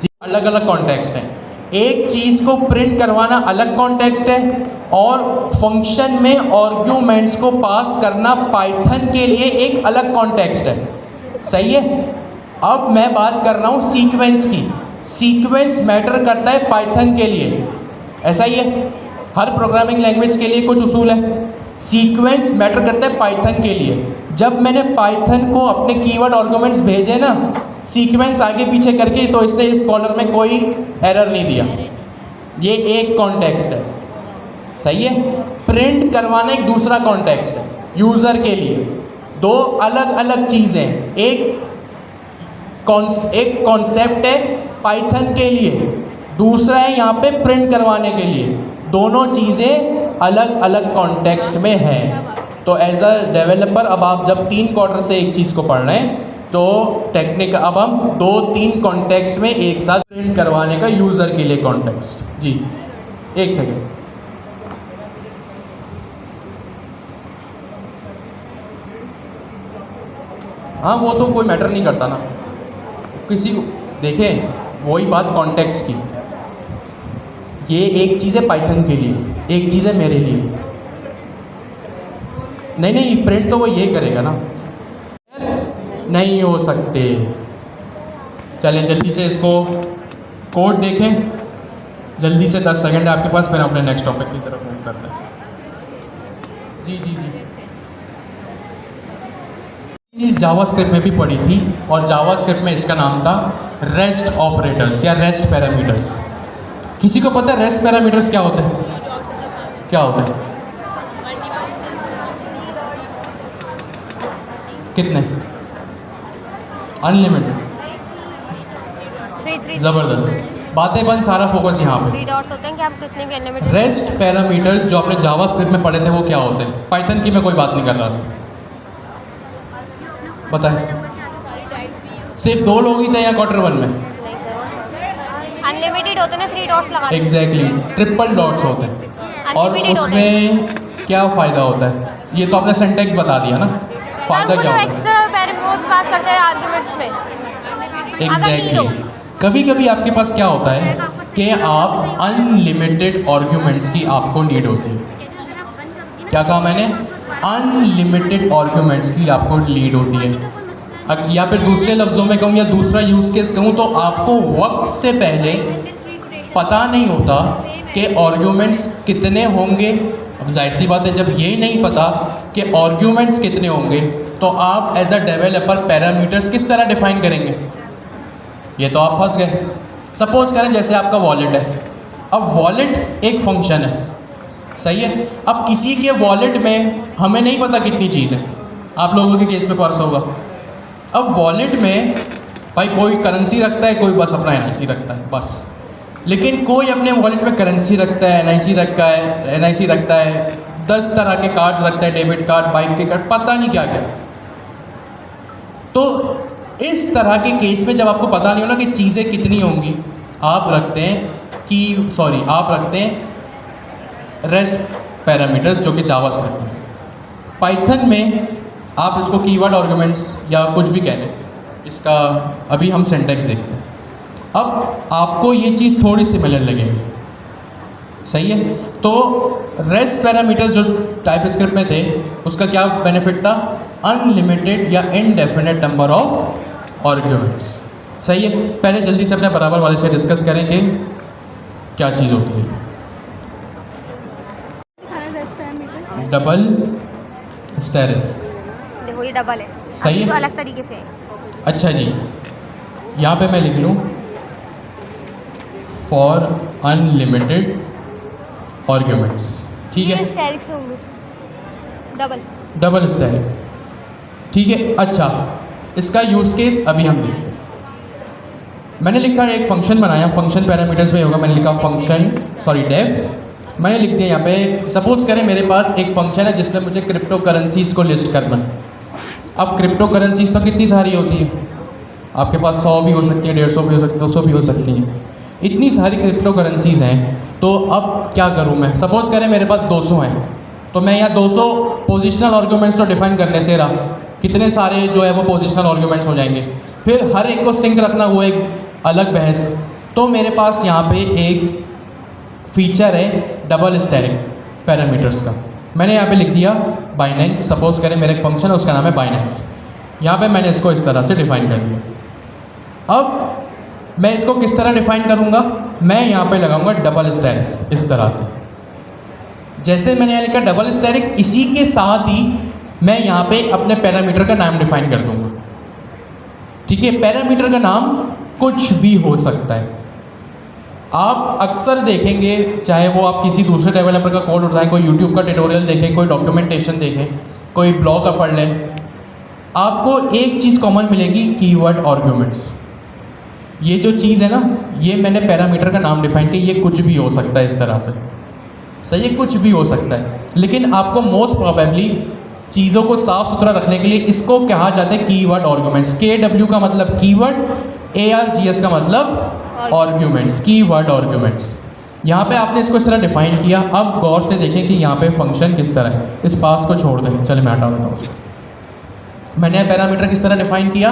जी, अलग अलग कॉन्टेक्स्ट हैं। एक चीज़ को प्रिंट करवाना अलग कॉन्टेक्स्ट है, और फंक्शन में आर्ग्यूमेंट्स को पास करना पाइथन के लिए एक अलग कॉन्टेक्स्ट है, सही है। अब मैं बात कर रहा हूँ सीक्वेंस की। सीक्वेंस मैटर करता है पाइथन के लिए, ऐसा ही है, हर प्रोग्रामिंग लैंग्वेज के लिए कुछ उसूल है। सीक्वेंस मैटर करता है पाइथन के लिए। जब मैंने पाइथन को अपने कीवर्ड आर्गुमेंट्स भेजे ना, सीक्वेंस आगे पीछे करके, तो इसने इस कॉलर में कोई एरर नहीं दिया। ये एक कॉन्टेक्स्ट है, सही है। प्रिंट करवाना एक दूसरा कॉन्टेक्स्ट है यूज़र के लिए। दो अलग अलग चीज़ें। एक कॉन्सेप्ट है पाइथन के लिए, दूसरा है यहाँ पे प्रिंट करवाने के लिए। दोनों चीज़ें अलग अलग कॉन्टेक्स्ट में हैं। तो एज अ डेवलपर अब आप जब 3 क्वार्टर से एक चीज़ को पढ़ रहे हैं, तो टेक्निक अब हम 2-3 कॉन्टेक्स्ट में एक साथ प्रिंट करवाने का यूज़र के लिए कॉन्टेक्स्ट। जी, एक सेकेंड। हाँ, वो तो कोई मैटर नहीं करता ना किसी को। देखें, वही बात कॉन्टेक्स्ट की। ये एक चीज़ है पाइथन के लिए, एक चीज़ है मेरे लिए। नहीं, प्रिंट तो वो ये करेगा ना, नहीं हो सकते। चलें जल्दी से इसको कोड देखें, जल्दी से 10 सेकंड है आपके पास, फिर अपने नेक्स्ट टॉपिक की तरफ मूव करते हैं। जी, चीज़ जावास्क्रिप्ट में भी पढ़ी थी, और जावास्क्रिप्ट में इसका नाम था रेस्ट ऑपरेटर्स या रेस्ट पैरामीटर्स। किसी को पता है रेस्ट पैरामीटर्स क्या होते हैं? क्या होते हैं? कितने? अनलिमिटेड। ज़बरदस्त, बातें बंद, सारा फोकस यहाँ पे। रेस्ट पैरामीटर्स जो आपने जावास्क्रिप्ट में पढ़े थे वो क्या होते हैं? पाइथन की मैं कोई बात नहीं कर रहा था, बताएं। सिर्फ 2 लोग ही थे या क्वार्टर 1 में? अनलिमिटेड होते हैं, 3 डॉट्स लगा। एग्जैक्टली, ट्रिपल डॉट्स होते हैं। और उसमें क्या फ़ायदा होता है? ये तो आपने सिंटैक्स बता दिया ना, फ़ायदा क्या होता है? एक्स्ट्रा पैरामीटर्स पास करते हैं आर्गुमेंट्स में। एग्जैक्टली। कभी कभी आपके पास क्या होता है कि आप अनलिमिटेड आर्ग्यूमेंट्स की आपको नीड होती है। क्या कहा मैंने? अनलिमिटेड आर्ग्यूमेंट्स की आपको नीड होती है। या फिर दूसरे लफ्ज़ों में कहूँ या दूसरा यूज़ केस कहूँ, तो आपको वक्त से पहले पता नहीं होता कि आर्ग्यूमेंट्स कितने होंगे। अब जाहिर सी बात है, जब ये नहीं पता कि आर्ग्यूमेंट्स कितने होंगे, तो आप एज अ डेवलपर पैरामीटर्स किस तरह डिफाइन करेंगे? ये तो आप फंस गए। सपोज करें जैसे आपका वॉलेट है, अब वॉलेट एक फंक्शन है, सही है। अब किसी के वॉलेट में हमें नहीं पता कितनी चीज़ है, आप लोगों के केस पे पर्स होगा। अब वॉलेट में भाई कोई करेंसी रखता है, कोई बस अपना एनआईसी रखता है बस। लेकिन कोई अपने वॉलेट में करेंसी रखता है, एनआईसी रखता है, 10 तरह के कार्ड्स रखता है, डेबिट कार्ड, बाइक के कार्ड, पता नहीं क्या क्या। तो इस तरह के केस में जब आपको पता नहीं हो ना कि चीज़ें कितनी होंगी, आप रखते हैं रेस्ट पैरामीटर्स, जो कि जावास्क्रिप्ट में। पाइथन में आप इसको कीवर्ड आर्गुमेंट्स या कुछ भी कह लें, इसका अभी हम सिंटैक्स देखते हैं। अब आपको ये चीज़ थोड़ी सिमिलर लगेगी, सही है। तो रेस्ट पैरामीटर्स जो टाइपस्क्रिप्ट में थे, उसका क्या बेनिफिट था? अनलिमिटेड या इनडेफिनेट नंबर ऑफ आर्ग्यूमेंट्स, सही है। पहले जल्दी से अपने बराबर वाले से डिस्कस करें कि क्या चीज़ होती है। डबल स्टेरिस, देखो ये डबल है, सही है। तो अलग तरीके से है। अच्छा जी, यहाँ पे मैं लिख लूँ फॉर अनलिमिटेड आर्ग्यूमेंट्स, ठीक है। स्टैटिक से होंगे डबल स्टैटिक, ठीक है। अच्छा, इसका यूज़ केस अभी हम देखते हैं। मैंने लिखा है एक फंक्शन बनाया, फंक्शन पैरामीटर्स में होगा, मैंने लिखा फंक्शन डेफ, मैंने लिख दिया यहाँ पे। सपोज करें मेरे पास एक फंक्शन है जिसमें मुझे क्रिप्टो करेंसीज़ को लिस्ट करना है। अब क्रिप्टो करेंसीज तो कितनी सारी होती है, आपके पास 100 भी हो सकती है, 150 भी हो सकती है, 200 भी हो सकती हैं। इतनी सारी क्रिप्टो करेंसीज हैं, तो अब क्या करूं मैं? सपोज करें मेरे पास 200 हैं, तो मैं यहाँ 200 पोजिशनल आर्ग्यूमेंट्स तो डिफाइन करने से रहा, कितने सारे जो है वो पोजिशनल आर्ग्यूमेंट्स हो जाएंगे। फिर हर एक को सिंक रखना, वो एक अलग बहस। तो मेरे पास यहाँ पे एक फीचर है डबल स्टैटिक पैरामीटर्स का। मैंने यहाँ पे लिख दिया बाइनेंस। सपोज करें मेरा एक फंक्शन है, उसका नाम है बाइनेंस। यहाँ पे मैंने इसको इस तरह से डिफाइन कर दिया। अब मैं इसको किस तरह डिफाइन करूँगा? मैं यहाँ पे लगाऊंगा डबल स्टैटिक इस तरह से। जैसे मैंने यहाँ लिखा डबल स्टैटिक, इसी के साथ ही मैं यहाँ पे अपने पैरामीटर का नाम डिफाइन कर दूंगा, ठीक है। पैरामीटर का नाम कुछ भी हो सकता है। आप अक्सर देखेंगे, चाहे वो आप किसी दूसरे डेवलपर का कोड उठाएं, कोई यूट्यूब का ट्यूटोरियल देखें, कोई डॉक्यूमेंटेशन देखें, कोई ब्लॉग पढ़ लें, आपको एक चीज़ कॉमन मिलेगी, कीवर्ड आर्ग्यूमेंट्स। ये जो चीज़ है ना, ये मैंने पैरामीटर का नाम डिफाइन किया, ये कुछ भी हो सकता है इस तरह से, सही है, कुछ भी हो सकता है। लेकिन आपको मोस्ट प्रोबेबली चीज़ों को साफ सुथरा रखने के लिए इसको कहा जाता है कीवर्ड आर्ग्यूमेंट्स। KW का मतलब कीवर्ड, ARGS का मतलब आर्ग्यूमेंट्स, कीवर्ड आर्ग्यूमेंट्स। यहाँ पे आपने इसको इस तरह डिफाइन किया। अब गौर से देखें कि यहाँ पे फंक्शन किस तरह है। इस पास को छोड़ दें, चले मैं हटा देता हूँ उसको। मैंने पैरामीटर किस तरह डिफाइन किया?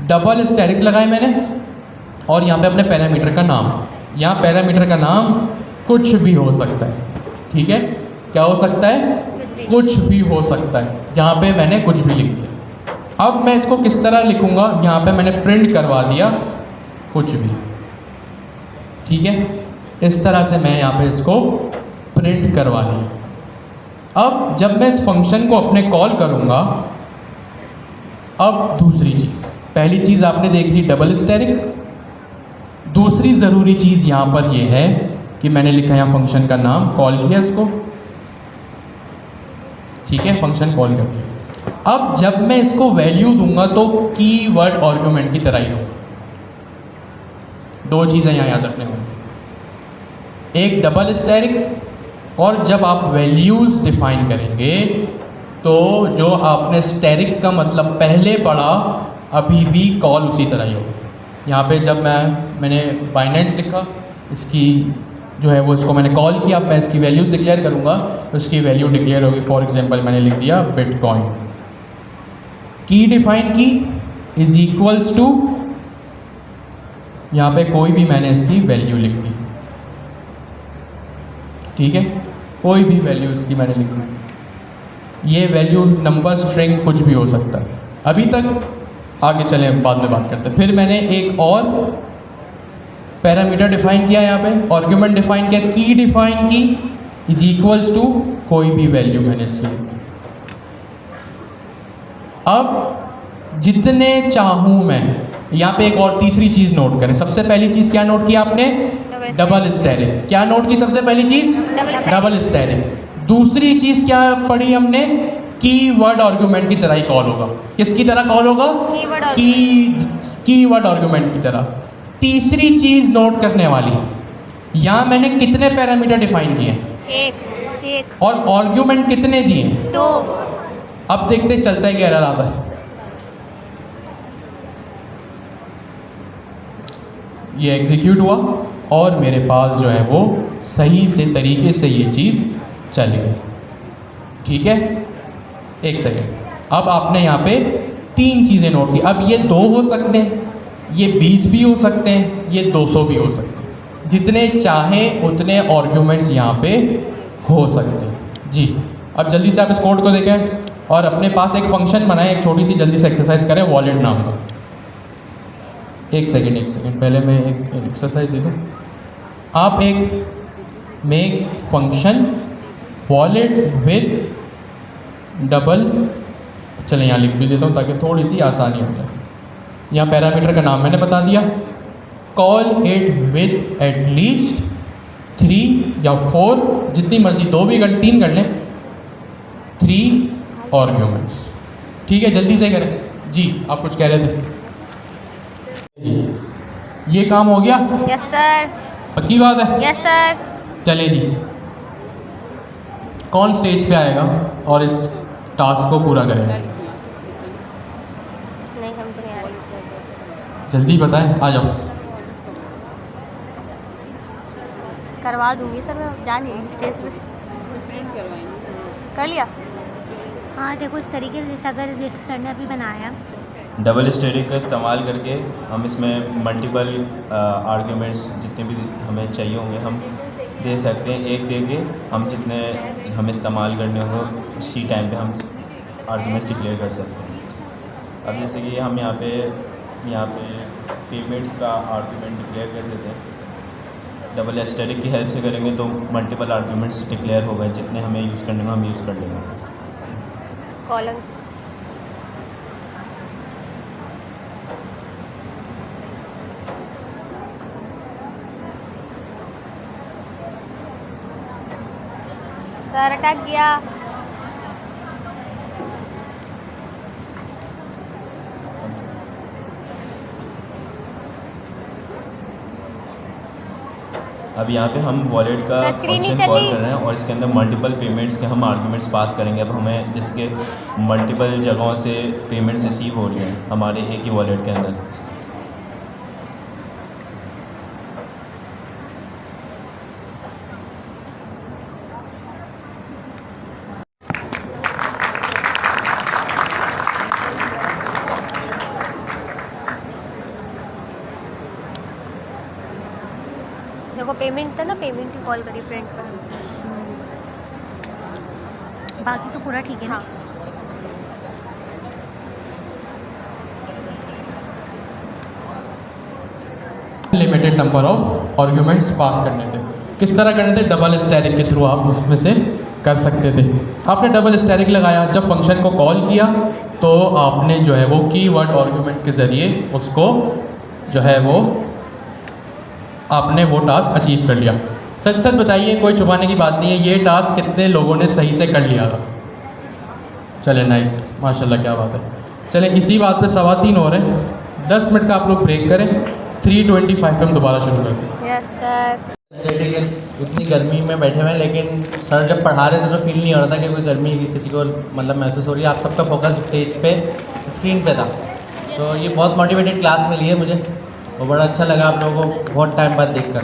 डबल स्टैटिक लगाए मैंने, और यहाँ पे अपने पैरामीटर का नाम। यहाँ पैरामीटर का नाम कुछ भी हो सकता है, ठीक है। क्या हो सकता है? कुछ भी हो सकता है। यहाँ पे मैंने कुछ भी लिख दिया। अब मैं इसको किस तरह लिखूँगा? यहाँ पे मैंने प्रिंट करवा दिया कुछ भी, ठीक है। इस तरह से मैं यहाँ पे इसको प्रिंट करवा दिया। अब जब मैं इस फंक्शन को अपने कॉल करूँगा, अब दूसरी चीज़, पहली चीज़ आपने देख ली डबल स्टैटिक। दूसरी ज़रूरी चीज़ यहाँ पर ये है कि मैंने लिखा यहाँ फंक्शन का नाम, कॉल किया इसको, ठीक है, फंक्शन कॉल कर दिया। अब जब मैं इसको वैल्यू दूंगा तो कीवर्ड आर्गुमेंट की तरह ही दूंगा। दो चीज़ें यहाँ याद रखने वाली, एक डबल स्टैटिक, और जब आप वैल्यूज़ डिफाइन करेंगे तो जो आपने स्टैटिक का मतलब पहले पढ़ा, अभी भी कॉल उसी तरह ही होगा। यहाँ पे जब मैंने बाइनेंस लिखा, इसकी जो है वो इसको मैंने कॉल किया, अब मैं इसकी वैल्यूज़ डिक्लेयर करूँगा तो इसकी वैल्यू डिक्लेयर होगी। फॉर एग्जांपल मैंने लिख दिया बिटकॉइन, की डिफाइन की इज इक्वल्स टू, यहाँ पे कोई भी मैंने इसकी वैल्यू लिख दी, ठीक है, कोई भी वैल्यू इसकी मैंने लिख दी। ये वैल्यू नंबर, स्ट्रिंग, कुछ भी हो सकता है। अभी तक आगे चले, बाद में बात करते हैं। फिर मैंने एक और पैरामीटर डिफाइन किया, यहाँ पे आर्गुमेंट डिफाइन किया, की डिफाइन की इज इक्वल्स टू कोई भी वैल्यू मैंने इसकी लिख दी। अब जितने चाहूँ मैं यहाँ पे एक और तीसरी चीज़ नोट करें। सबसे पहली चीज़ क्या नोट की आपने? Double steric. क्या नोट की सबसे पहली चीज़? Double steric. दूसरी चीज़ क्या पढ़ी हमने? कीवर्ड आर्गुमेंट की तरह ही कॉल होगा। किसकी तरह कॉल होगा? कीवर्ड आर्गुमेंट की तरह। तीसरी चीज़ नोट करने वाली, यहाँ मैंने कितने पैरामीटर डिफाइन किए? एक। और आर्गुमेंट कितने दिए? 2। अब देखते चलता है कि एरर आता है। ये एग्जीक्यूट हुआ और मेरे पास जो है वो सही से तरीके से ये चीज़ चल गई। ठीक है, एक सेकेंड। अब आपने यहाँ पे 3 चीज़ें नोट की। अब ये 2 हो सकते हैं, ये 20 भी हो सकते हैं, ये 200 भी हो सकते हैं। जितने चाहें उतने आर्ग्यूमेंट्स यहाँ पे हो सकते हैं। जी, अब जल्दी से आप इस कोड को देखें और अपने पास एक फंक्शन बनाएं, एक छोटी सी जल्दी से एक्सरसाइज करें वॉलेट नाम का। एक सेकेंड पहले मैं एक एक्सरसाइज दे दूँ। आप एक make function wallet with double, चलें यहाँ लिख भी देता हूँ ताकि थोड़ी सी आसानी हो जाए। यहाँ पैरामीटर का नाम मैंने बता दिया। कॉल इट विद एटलीस्ट 3 या 4, जितनी मर्जी 2 भी कर 3 कर लें, 3 आर्ग्यूमेंट्स। ठीक है, जल्दी से करें। जी, आप कुछ कह रहे थे? ये काम हो गया? Yes sir. पक्की बात है? Yes sir. चले जी, कौन स्टेज पे आएगा और इस टास्क को पूरा करेगा? नहीं, हम तो नहीं आ रहे। जल्दी बताएं, आ जाओ। करवा दूंगी सर, मैं जा नहीं रही स्टेज पे। कर लिया? हाँ देखो, इस तरीके से अगर जैसे सर ने अभी बनाया, डबल स्टेरिक का इस्तेमाल करके हम इसमें मल्टीपल आर्ग्यूमेंट्स जितने भी हमें चाहिए होंगे हम दे सकते हैं। एक दे के हम जितने हमें इस्तेमाल करने होंगे उसी टाइम पे हम आर्ग्यूमेंट्स डिक्लेयर कर सकते हैं। अब जैसे कि हम यहाँ पे पेमेंट्स का आर्ग्यूमेंट डिक्लेयर कर देते हैं। डबल स्टेरिक की हेल्प से करेंगे तो मल्टीपल आर्ग्यूमेंट्स डिक्लेयर हो गए, जितने हमें यूज़ करने को हम यूज़ कर लेंगे। कॉलम सर अटक गया। अब यहाँ पे हम वॉलेट का स्क्रीन नहीं फंक्शन कॉल चली। कर रहे हैं और इसके अंदर मल्टीपल पेमेंट्स के हम आर्ग्यूमेंट्स पास करेंगे। अब हमें जिसके मल्टीपल जगहों से पेमेंट्स रिसीव हो रही हैं हमारे एक ही वॉलेट के अंदर। देखो पेमेंट था ना, पेमेंट की कॉल करी फ्रेंड पर। बाकी तो पूरा ठीक है। हाँ, limited number of arguments pass करने थे। किस तरह करने थे? डबल स्टैरिक के थ्रू आप उसमें से कर सकते थे। आपने डबल स्टैरिक लगाया, जब फंक्शन को कॉल किया तो आपने जो है वो कीवर्ड आर्ग्यूमेंट्स के ज़रिए उसको जो है वो आपने वो टास्क अचीव कर लिया। सच सच बताइए, कोई छुपाने की बात नहीं है, ये टास्क कितने लोगों ने सही से कर लिया था? चले नाइस, माशाल्लाह, क्या बात है। चले इसी बात पे 3:15 हो रहे हैं, 10 मिनट का आप लोग ब्रेक करें, 3:25 पे हम दोबारा शुरू करते हैं। Yes sir. ठीक है, इतनी गर्मी में बैठे हुए हैं, लेकिन सर जब पढ़ा रहे थे तो फील नहीं हो रहा था कि कोई गर्मी किसी को मतलब महसूस हो रही है। आप सबका फोकस स्टेज पे स्क्रीन पे था, तो ये बहुत मोटिवेटेड क्लास मिली है मुझे और बड़ा अच्छा लगा आप लोगों को बहुत टाइम बाद देखकर।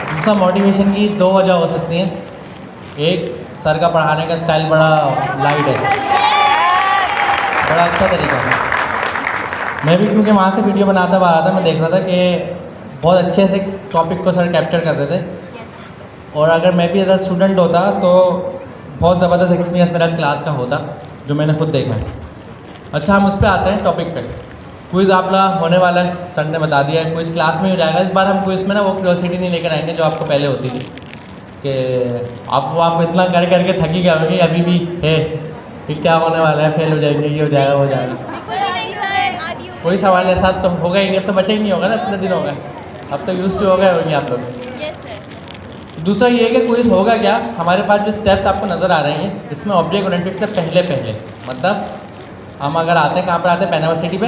दूसरा, मोटिवेशन की 2 वजह हो सकती हैं। एक, सर का पढ़ाने का स्टाइल बड़ा लाइट है, बड़ा अच्छा तरीका है। मैं भी क्योंकि वहाँ से वीडियो बनाता हुआ आ रहा था, मैं देख रहा था कि बहुत अच्छे से टॉपिक को सर कैप्चर कर रहे थे। और अगर मैं भी एज अ स्टूडेंट होता तो बहुत ज़बरदस्त एक्सपीरियंस मेरा इस क्लास का होता, जो मैंने खुद देखा है। अच्छा, हम उस पर आते हैं टॉपिक पे। क्विज़ आपका होने वाला है, सर ने बता दिया है, क्विज़ क्लास में हो जाएगा। इस बार हम क्विज़ में ना वो क्यूरियोसिटी नहीं लेकर आएंगे जो आपको पहले होती थी, कि आप इतना कर करके थकी गए होंगे, अभी भी है कि क्या होने वाला है, फेल हो जाएंगे, ये हो जाएगा, वो हो जाएगा। कोई सवाल ऐसा तो होगा ही नहीं, अब तो बचा ही नहीं होगा ना, इतने दिन हो गए, अब तो यूज़ टू हो गए होंगे आप लोग। दूसरा ये है कि क्विज़ होगा क्या, हमारे पास जो स्टेप्स आपको नज़र आ रहे हैं इसमें ऑब्जेक्ट ओरिएंटेड से पहले मतलब हम अगर आते हैं कहाँ पर आते हैं, पेन यूनिवर्सिटी पे,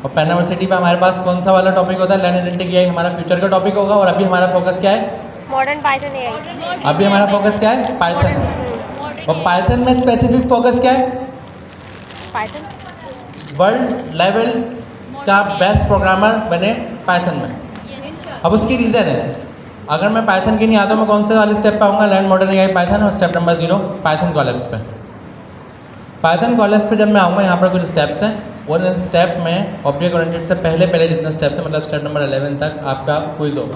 और पेन यूनिवर्सिटी पे हमारे पास कौन सा वाला टॉपिक होता है, लर्न आइडेंटिटी एआई हमारा फ्यूचर का टॉपिक होगा। और अभी हमारा फोकस क्या है, मॉडर्न पाइथन एआई। अभी हमारा फोकस क्या है, पाइथन। और पाइथन में स्पेसिफिक फोकस क्या है, पाइथन वर्ल्ड लेवल का बेस्ट प्रोग्रामर बने पाइथन में। अब उसकी रीज़न है, अगर मैं पाइथन की नहीं आता मैं कौन से वाले स्टेप पे आऊँगा, लर्न मॉडर्न एआई पाइथन, और स्टेप नंबर 0 पाइथन कॉलेप्स पे। पाइथन कॉलेप्स पे जब मैं आऊँगा यहाँ पर कुछ स्टेप्स हैं, और इन स्टेप में ऑब्जेक्ट ओरिएंटेड से पहले जितने स्टेप्स हैं, मतलब स्टेप नंबर 11 तक आपका क्विज़ होगा।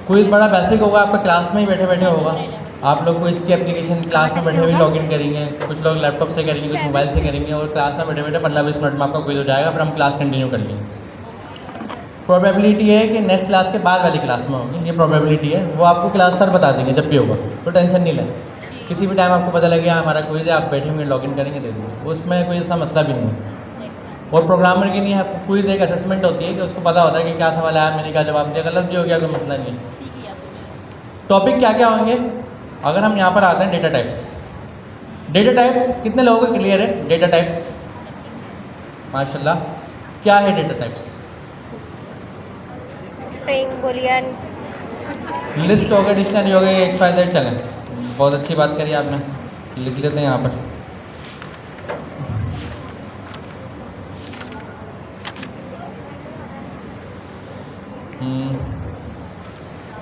क्विज़ बड़ा बेसिक होगा, आपका क्लास में ही बैठे होगा, आप लोग को इसकी एप्लीकेशन क्लास में बैठे हुए लॉगिन करेंगे, कुछ लोग लैपटॉप से करेंगे, कुछ मोबाइल से करेंगे, और क्लास में बैठे 15-20 मिनट में आपका क्विज़ हो जाएगा, फिर हम क्लास कंटिन्यू कर लेंगे। प्रोबेबिलिटी है कि नेक्स्ट क्लास के बाद वाली क्लास में होगी, ये प्रोबेबिलिटी है, वो आपको क्लास सर बता देंगे जब भी होगा, तो टेंशन नहीं लें। किसी भी टाइम आपको पता लगे हमारा क्विज़ है, आप बैठे होंगे लॉगिन करेंगे, दे देंगे, उसमें कोई ऐसा मसला भी नहीं है। और प्रोग्रामर की नहीं है, क्विज़ एक असेसमेंट होती है कि उसको पता होता है कि क्या सवाल आया, मैंने क्या जवाब दिया, गलत भी हो गया कोई मसला नहीं है। टॉपिक क्या क्या होंगे, अगर हम यहाँ पर आते हैं डेटा टाइप्स। डेटा टाइप्स कितने लोगों को क्लियर है, डेटा टाइप्स, माशाल्लाह। क्या है data types, string, Boolean, list हो गई, डिक्शनरी हो गई, XYZ। चलें, बहुत अच्छी बात करी आपने, लिख लेते हैं यहाँ पर।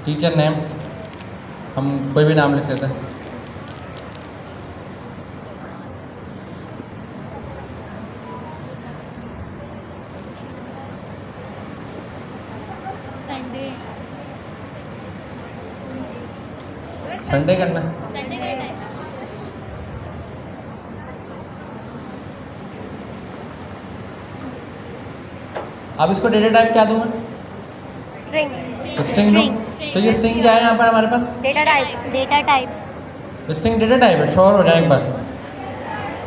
टीचर नेम, हम कोई भी नाम लिख लेते हैं। संडे करना है। अब इसको डेटा टाइप क्या दूंगा, स्ट्रिंग दूँ, तो ये स्ट्रिंग क्या है यहाँ पर हमारे पास, data type. String data type है, श्योर हो जाए एक बार।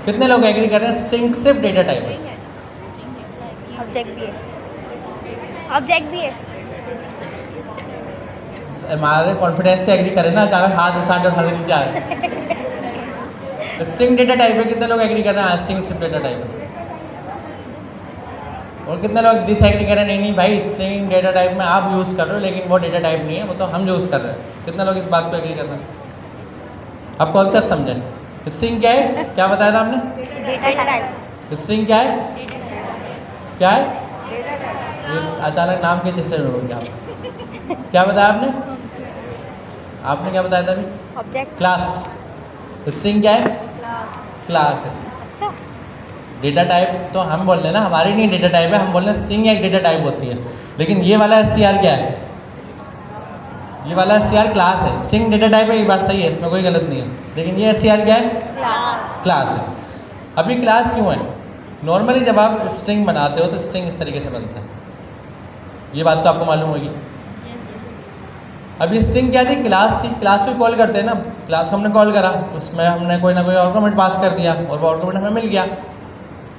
कितने लोग एग्री कर रहे हैं स्ट्रिंग सिर्फ डेटा टाइप है, ऑब्जेक्ट भी है। हमारे कॉन्फिडेंस से एग्री करें ना, अचानक हाथ उठाने नीचे आ रहे। स्ट्रिंग डेटा टाइप है, कितने लोग एग्री कर रहे हैं स्ट्रिंग सिर्फ डेटा टाइप है, और कितने लोग डिसएग्री कर रहे हैं, नहीं भाई स्ट्रिंग डेटा टाइप में आप यूज़ कर रहे हो लेकिन वो डेटा टाइप नहीं है, वो तो हम यूज़ कर रहे हैं। कितने लोग इस बात को एग्री कर रहे हैं, आप कौन तक समझें। स्ट्रिंग क्या है, क्या बताया था आपने, डेटा टाइप। स्ट्रिंग क्या है, क्या है, ये अचानक नाम के चीज़ से हो गया, क्या बताया आपने, आपने क्या बताया था अभी, ऑब्जेक्ट, क्लास। स्ट्रिंग क्या है, क्लास है। अच्छा, डेटा टाइप तो हम बोल रहे हैं ना, हमारी नहीं डेटा टाइप है, हम बोल रहे हैं स्ट्रिंग एक डेटा टाइप होती है, लेकिन ये वाला STR क्या है, ये वाला STR क्लास है। स्ट्रिंग डेटा टाइप है, ये बात सही है, इसमें कोई गलत नहीं है, लेकिन ये STR क्या है, क्लास है। अभी क्लास क्यों है, नॉर्मली जब आप स्ट्रिंग बनाते हो तो स्ट्रिंग इस तरीके से बनता है, ये बात तो आपको मालूम होगी। अभी स्ट्रिंग क्या थी, क्लास थी, क्लास को कॉल करते हैं ना, क्लास को हमने कॉल करा, उसमें हमने कोई ना कोई आर्गुमेंट पास कर दिया और वो आर्गुमेंट हमें मिल गया।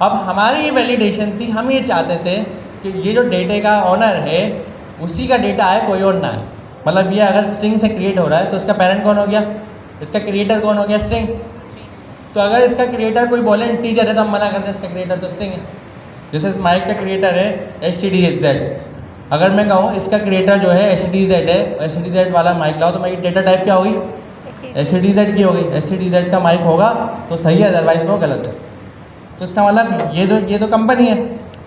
अब हमारी ये वैलिडेशन थी, हम ये चाहते थे कि ये जो डेटे का ऑनर है उसी का डेटा है, कोई और ना है। मतलब ये अगर स्ट्रिंग से क्रिएट हो रहा है तो इसका पेरेंट कौन हो गया, इसका क्रिएटर कौन हो गया, स्ट्रिंग। तो अगर इसका क्रिएटर कोई बोले इंटीजर है तो हम मना करते हैं, इसका क्रिएटर तो स्ट्रिंग है। जैसे इस माइक का क्रिएटर है HTDZ, अगर मैं कहूँ इसका क्रिएटर जो है HTDZ है, HTDZ वाला माइक लाओ, तो मेरी डेटा टाइप क्या होगी, HTDZ की होगी। HTDZ का माइक होगा तो सही है, अदरवाइज वो गलत है। तो इसका मतलब ये तो कंपनी है,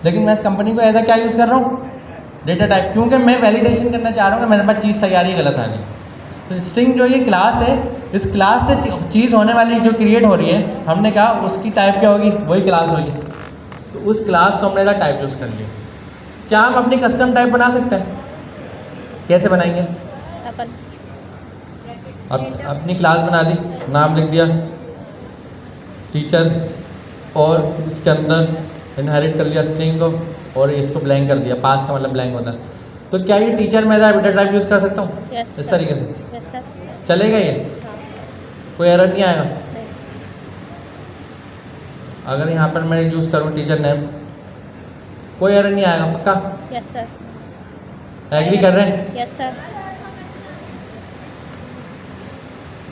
लेकिन मैं इस कंपनी को ऐसा क्या यूज़ कर रहा हूँ, डेटा टाइप, क्योंकि मैं वैलिडेशन करना चाह रहा हूँ कि मेरे पास चीज़ सही आ रही है, गलत आ रही है। तो स्ट्रिंग जो ये क्लास है, इस क्लास से चीज़ होने वाली जो क्रिएट हो रही है, हमने कहा उसकी टाइप क्या होगी, वही क्लास होगी। तो उस क्लास को हमने टाइप यूज़ कर लिया। क्या हम अपनी कस्टम टाइप बना सकते हैं, कैसे बनाएंगे, अपनी क्लास बना दी, नाम लिख दिया टीचर, और इसके अंदर इनहेरिट कर लिया स्ट्रिंग को, और इसको ब्लैंक कर दिया, पास का मतलब ब्लैंक होता है। तो क्या ये टीचर में डेटा टाइप यूज़ कर सकता हूँ इस तरीके से, चलेगा ये, कोई एरर नहीं आएगा। अगर यहाँ पर मैं यूज़ करूँ टीचर नेम, कोई एरर नहीं आएगा पक्का? Yes sir. एग्री कर रहे हैं? Yes sir.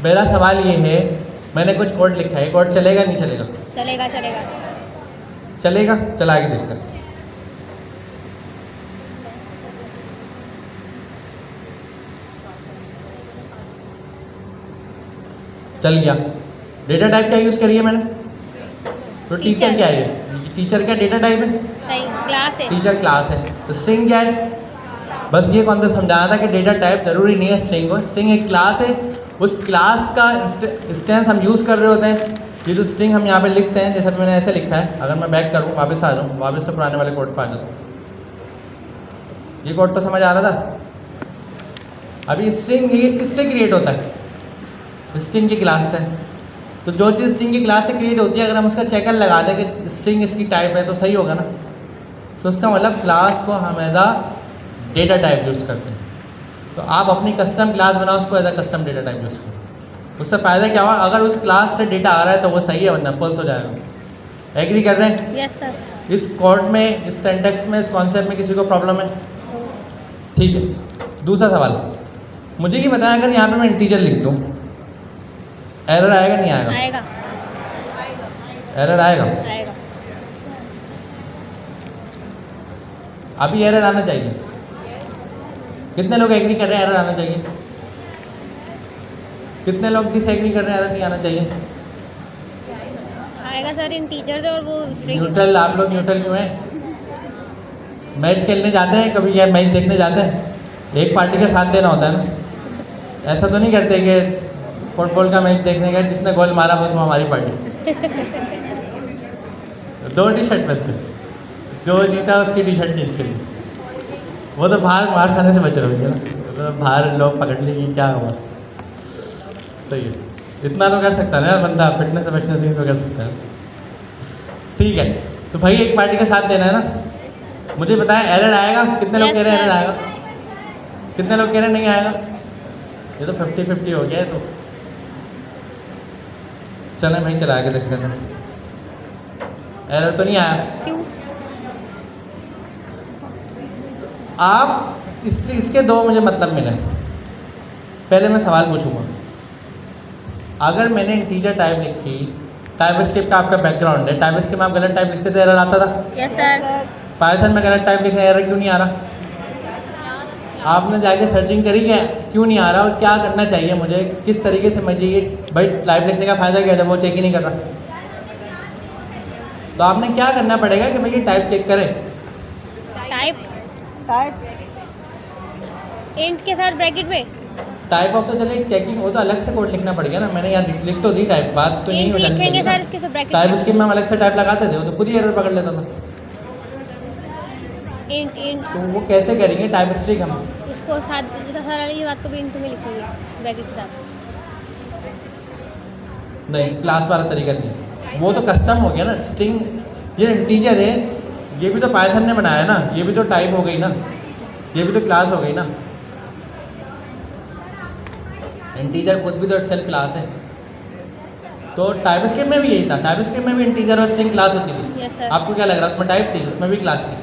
मेरा सवाल ये है, मैंने कुछ कोड लिखा है, कोड चलेगा नहीं चलेगा? चलेगा चलेगा। चलेगा, चला के देखते हैं। चल गया। डेटा टाइप क्या यूज़ करी है मैंने? तो टीचर क्या है? टीचर क्या डेटा टाइप है? नहीं, क्लास है। टीचर क्लास है। तो स्ट्रिंग क्या है? बस ये कॉन्सेप्ट समझाना था कि डेटा टाइप जरूरी नहीं है स्ट्रिंग हो। स्ट्रिंग एक क्लास है, उस क्लास का इंस्टेंस हम यूज़ कर रहे होते हैं। ये जो स्ट्रिंग हम यहाँ पे लिखते हैं, जैसे मैंने ऐसे लिखा है, अगर मैं बैक करूँ, वापस आ जाऊँ, वापस से पुराने वाले कोड पर आ जाऊँ, ये कोड तो समझ आ रहा था। अभी स्ट्रिंग ये किससे क्रिएट होता है? स्ट्रिंग की क्लास से। तो जो चीज़ स्ट्रिंग की क्लास से क्रिएट होती है, अगर हम उसका चेकर लगा दें कि स्ट्रिंग इसकी टाइप है, तो सही होगा ना? तो उसका मतलब क्लास को हम as a data type use करते हैं। तो आप अपनी कस्टम क्लास बनाओ, उसको as a custom data type use करो। उससे फ़ायदा क्या हुआ? अगर उस क्लास से डेटा आ रहा है तो वो सही है, वरना फॉल्स हो जाएगा। एग्री कर रहे हैं? Yes sir. इस कोड में, इस सेंटेक्स में, इस कॉन्सेप्ट में किसी को प्रॉब्लम है? ठीक है। दूसरा सवाल, मुझे ये बताया, अगर यहाँ पे मैं इंटीजर लिख दूँ, एरर आएगा नहीं आएगा? आएगा एरर आएगा। आएगा। अभी एरर आना चाहिए। कितने लोग एग्री कर रहे हैं एरर आना चाहिए? कितने लोग डिसएग्री कर रहे हैं एरर नहीं आना चाहिए? आएगा सर, इन टीचर और वो स्ट्रिंग। न्यूट्रल, आप लोग न्यूट्रल क्यों हैं? मैच खेलने जाते हैं कभी, या मैच देखने जाते हैं? एक पार्टी का साथ देना होता है ना। ऐसा तो नहीं करते कि फुटबॉल का मैच देखने गए, जिसने गोल मारा बस वो हमारी पार्टी। दो टी शर्ट पहनते, जो जीता उसकी टी शर्ट चेंज करिए। वो तो बाहर मार खाने से बच रहे होंगे ना, तो बाहर लोग पकड़ लेंगे, क्या हुआ? सही है, इतना तो कर सकता है ना बंदा, फिटनेस से फिटनेस ही तो कर सकता है। ठीक है, तो भाई एक पार्टी का साथ देना है ना। मुझे बताएं एरर आएगा? कितने लोग कह रहे हैं एरर आएगा? कितने लोग कह रहे हैं नहीं आएगा? ये तो 50-50 हो गया है। तो चलें भाई, चला के देखते हैं। एरर तो नहीं आया? क्यों? आप इसके दो मुझे मतलब मिले। पहले मैं सवाल पूछूंगा, अगर मैंने इंटीजर टाइप लिखी, टाइपस्क्रिप्ट का आपका बैकग्राउंड है, टाइपस्क्रिप्ट में आप गलत टाइप लिखते थे, एरर आता था? Yes sir. पाइथन में गलत टाइप लिखे, एरर क्यों नहीं आ रहा? आपने जाके सर्चिंग करी क्या, क्यों नहीं आ रहा, और क्या करना चाहिए मुझे, किस तरीके से मुझे ये भाई टाइप लिखने का फ़ायदा क्या है जब वो चेक ही नहीं कर रहा? तो आपने क्या करना पड़ेगा कि भाई ये टाइप चेक करें। टाइप इंट के साथ ब्रैकेट में टाइप ऑफ तो चले चेकिंग, वो तो अलग से कोड लिखना पड़ेगा ना। मैंने यहाँ लिख तो दी टाइप, बात तो यही हो जानी लिखेंगे चाहिए सर इसके साथ ब्रैकेट टाइप स्कीम में हम अलग से टाइप लगाते थे, वो तो खुद ही एरर पकड़ लेता था। इंट तो वो कैसे करेंगे टाइप स्ट्रिंग हम? इसको साथ सर ये बात को भी इंट में लिखेंगे ब्रैकेट के साथ। नहीं, क्लास वाला तरीका नहीं, वो तो कस्टम हो गया ना। स्ट्रिंग ये इंटीजर है, ये भी तो पाइथन ने बनाया ना, ये भी तो टाइप हो गई ना, ये भी तो क्लास हो गई ना। इंटीजर खुद भी तो इटसेल्फ क्लास है। तो टाइपस्क्रिप्ट में भी यही था, टाइपस्क्रिप्ट में भी इंटीजर और स्ट्रिंग क्लास होती थी। Yes, sir. आपको क्या लग रहा है? उसमें टाइप थी, उसमें भी क्लास थी।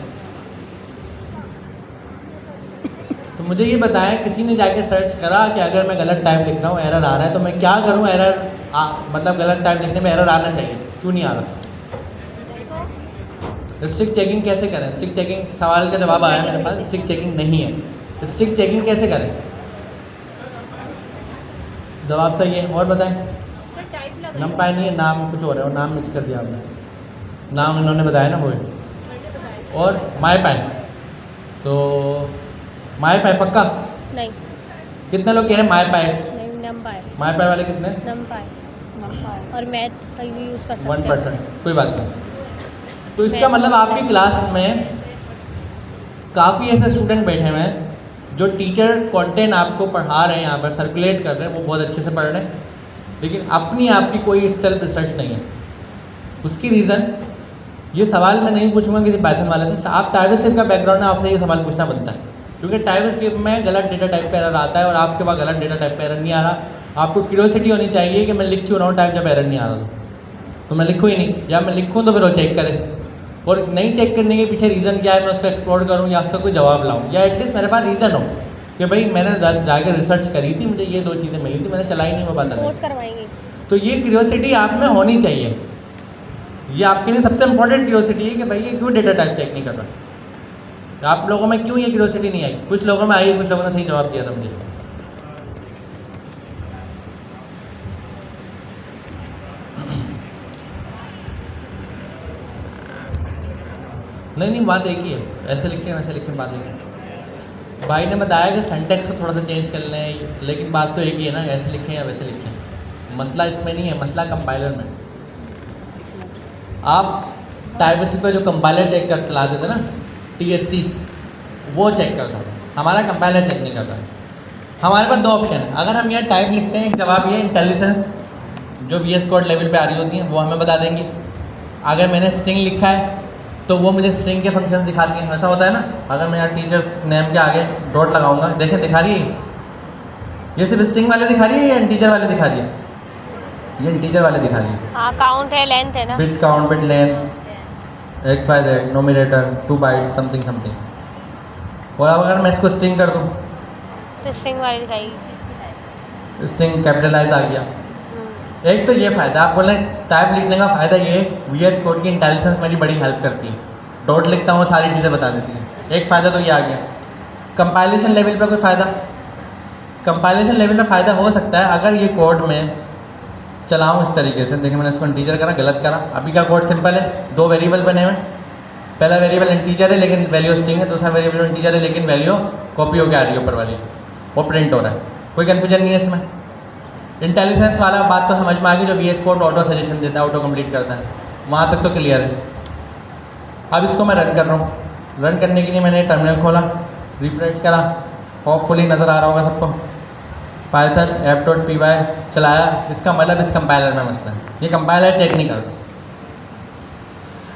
तो मुझे ये बताएं, किसी ने जाके सर्च करा कि अगर मैं गलत टाइप लिख रहा हूँ, एरर आ रहा है, तो मैं क्या करूँ? एरर मतलब गलत टाइप लिखने में एरर आना चाहिए, क्यों नहीं आ रहा? स्ट्रिक चेकिंग कैसे करें? स्ट्रिक चेकिंग, सवाल का जवाब आया मेरे पास, स्ट्रिक चेकिंग नहीं है। स्ट्रिक चेकिंग कैसे करें? जवाब सही है, और बताएं। नमपाई नहीं है, नाम कुछ और है, और नाम मिक्स कर दिया आपने। नाम इन्होंने बताया ना वो है। और माई पाई, तो माई पाई पक्का? नहीं कितने लोग कह रहे हैं माई पाई? नहीं, नमपाई। माई पाई वाले कितने? नमपाई और मैथ का भी यूज़ कर सकते हैं। 1%, कोई बात नहीं। तो इसका मतलब आपकी क्लास में काफ़ी ऐसे स्टूडेंट बैठे हुए हैं जो टीचर कंटेंट आपको पढ़ा रहे हैं, यहाँ पर सर्कुलेट कर रहे हैं, वो बहुत अच्छे से पढ़ रहे हैं, लेकिन अपनी आपकी कोई सेल्फ रिसर्च नहीं है। उसकी रीज़न, ये सवाल मैं नहीं पूछूंगा किसी पाइथन वाले से, आप टाइपस्क्रिप्ट का बैकग्राउंड है, आपसे ये सवाल पूछना बनता है, क्योंकि टाइपस्क्रिप्ट में गलत डेटा टाइप पर एरर आता है और आपके पास गलत डेटा टाइप पर एरर नहीं आ रहा। आपको क्यूरियोसिटी होनी चाहिए कि मैं लिख क्यों रहा हूँ टाइप जब एरर नहीं आ रहा, तो मैं लिखूँ ही नहीं, या मैं लिखूँ तो फिर वो चेक करें। और नहीं चेक करने के पीछे रीज़न क्या है, मैं उसको एक्सप्लोर करूँ या उसका कोई जवाब लाऊँ, या एटलीस्ट मेरे पास रीज़न हो कि भाई मैंने जाकर रिसर्च करी थी, मुझे ये 2 चीज़ें मिली थी, मैंने चलाई नहीं, मैं पता नोट नहीं। करवाएंगे। तो ये क्यूरियोसिटी आप में होनी चाहिए। ये आपके लिए सबसे इंपॉर्टेंट क्यूरियोसिटी है कि भाई ये क्यों डेटा टाइप चेक नहीं कर रहा। आप लोगों में क्यों ये क्यूरियोसिटी नहीं आई? कुछ लोगों में आई, कुछ लोगों ने सही जवाब दिया था मुझे। नहीं, बात एक ही है, ऐसे लिखें वैसे लिखें, बात एक है। भाई ने बताया कि सिंटैक्स को थोड़ा सा चेंज कर लें, लेकिन बात तो एक ही है ना, ऐसे लिखें या वैसे लिखें। मसला इसमें नहीं है, मसला कंपाइलर में। आप टाइपसी पर जो कंपाइलर चेक कर चलाते थे ना, TSC, वो चेक करता था, हमारा कंपाइलर चेक नहीं करता। हमारे पास 2 ऑप्शन है। अगर हम यहाँ टाइप लिखते हैं, एक जवाब ये इंटेलिजेंस जो VS कोड लेवल पे आ रही होती हैं वो हमें बता देंगे। अगर मैंने स्ट्रिंग लिखा है तो वो मुझे स्ट्रिंग के फंक्शन दिखाती हैं। ऐसा होता है ना, अगर मैं यहाँ टीचर्स नेम के आगे डॉट लगाऊंगा, देखें दिखा रही है, ये सिर्फ स्ट्रिंग वाले दिखा रही है या इंटीजर वाले दिखा रही है? ये इंटीजर वाले दिखा रही है। हाँ, काउंट है, लेंथ है ना। Bit count, bit length, XYZ, nominator, 2 bytes, something something. और अब अगर मैं इसको स्ट्रिंग कर दूँ, तो स्ट्रिंग वाली दिखाएगी। स्ट्रिंग कैपिटलाइज आ गया। एक तो ये फ़ायदा, आप बोलें टाइप लिखने का फ़ायदा ये है, VS कोड की इंटेलिजेंस मेरी बड़ी हेल्प करती है। डॉट लिखता हूँ, सारी चीज़ें बता देती है। एक फ़ायदा तो ये आ गया। कंपाइलेशन लेवल पे कोई फ़ायदा? कंपाइलेशन लेवल में फ़ायदा हो सकता है अगर ये कोड में चलाऊँ इस तरीके से। देखिए मैंने इसको इंटीजर करा, गलत करा। अभी का कोड सिंपल है, 2 वेरिएबल बने हुए। पहला वेरिएबल इंटीजर है लेकिन वैल्यू स्ट्रिंग है, दूसरा वेरिएबल इंटीजर है लेकिन वैल्यू कॉपी होकर आ रही है ऊपर वाली, वो प्रिंट हो रहा है। कोई कन्फ्यूजन नहीं है इसमें। इंटेलिजेंस वाला बात तो समझ में आ गई, जो VS कोड ऑटो सजेशन देता है, ऑटो कंप्लीट करता है, वहाँ तक तो क्लियर है। अब इसको मैं रन कर रहा हूँ। रन करने के लिए मैंने टर्मिनल खोला, रिफ्रेश करा, होपफुली नज़र आ रहा होगा सबको। पाइथन app.py चलाया। इसका मतलब इस कंपाइलर में मसला है, ये कंपाइलर चेक नहीं करता।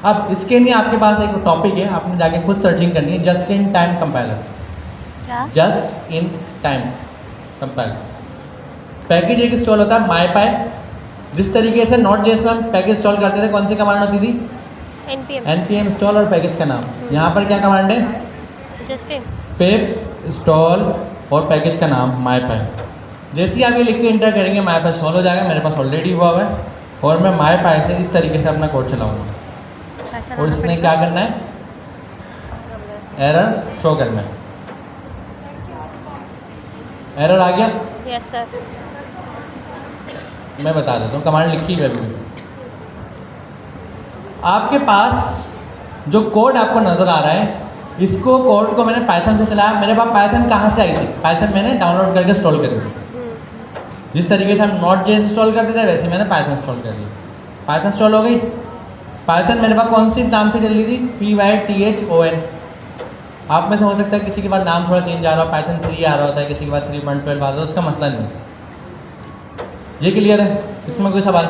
अब इसके लिए आपके पास एक टॉपिक है, आपने जाके खुद सर्चिंग करनी है, जस्ट इन टाइम कंपाइलर। क्या? Just in time compiler package एक इंस्टॉल होता है मायपाई। जिस तरीके से Node.js में हम पैकेज इंस्टॉल करते थे, कौन सी कमांड होती थी? npm इंस्टॉल और पैकेज का नाम। यहाँ पर क्या कमांड है? जस्ट इन पिप इंस्टॉल और पैकेज का नाम मायपाई। जैसे ही आप ये लिख के इंटर करेंगे मायपाई इंस्टॉल हो जाएगा। मेरे पास ऑलरेडी हुआ है और मैं मायपाई से इस तरीके से अपना कोड चलाऊँगा। और इसने क्या करना है? एरर शो करना है। एरर आ गया? Yes sir. मैं बता देता हूँ, कमांड लिखी हुई है। आपके पास जो कोड आपको नज़र आ रहा है, इसको कोड को मैंने पाइथन से चलाया। मेरे पास पाइथन कहाँ से आई थी? पाइथन मैंने डाउनलोड करके इंस्टॉल करी थी। जिस तरीके से हम Node.js इंस्टॉल करते थे वैसे मैंने पाइथन इंस्टॉल कर लिया। पाइथन इंस्टॉल हो गई। पाइथन मेरे पास कौन सी नाम से चल रही थी? PYTHON। आप में से हो सकता है किसी के बाद नाम थोड़ा चेंज आ रहा हो, पाइथन 3 आ रहा होता है, किसी के बाद 3.12 आ रहा है, उसका मसला नहीं है। ये क्लियर है? इसमें कोई सवाल?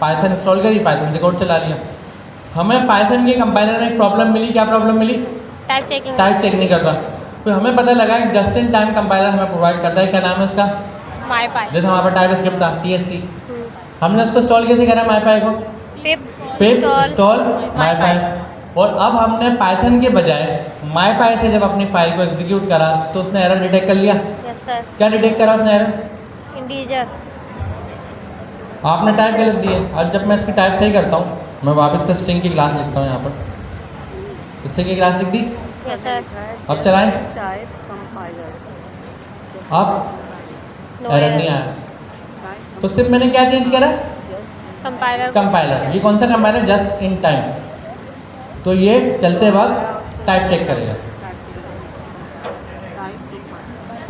पाइथन इंस्टॉल करी, पाइथन से कोड चला लिया। हमें पाइथन के कंपाइलर में एक प्रॉब्लम मिली। क्या प्रॉब्लम मिली? Type checking. टाइप चेक नहीं कर रहा। तो हमें पता लगा कि जस्ट इन टाइम कंपाइलर हमें प्रोवाइड करता है। क्या नाम है उसका? मायपाई। जैसे हमारे पास टाइप स्क्रिप्ट था TSC, हमने उसको इंस्टॉल कैसे करा? मायपाई को पिप इंस्टॉल मायपाई। और अब हमने पाइथन के बजाय मायपाई से जब अपनी फाइल को एग्जीक्यूट करा तो उसने एरर डिटेक्ट कर लिया। Yes sir. क्या डिटेक्ट करा उसने एरर? इंटीजर। आपने टाइप गलत दी है। और जब मैं इसकी टाइप सही करता हूँ, मैं वापस से स्ट्रिंग की क्लास लिखता हूँ यहाँ पर। स्ट्रिंग की क्लास लिख दी। Yes sir. अब चलाएं। अब एरर नहीं आया। तो सिर्फ मैंने क्या चेंज करा? कंपाइलर। कंपाइलर। ये कौन सा कंपाइलर? Just in time. तो ये चलते वक्त टाइप चेक करेगा।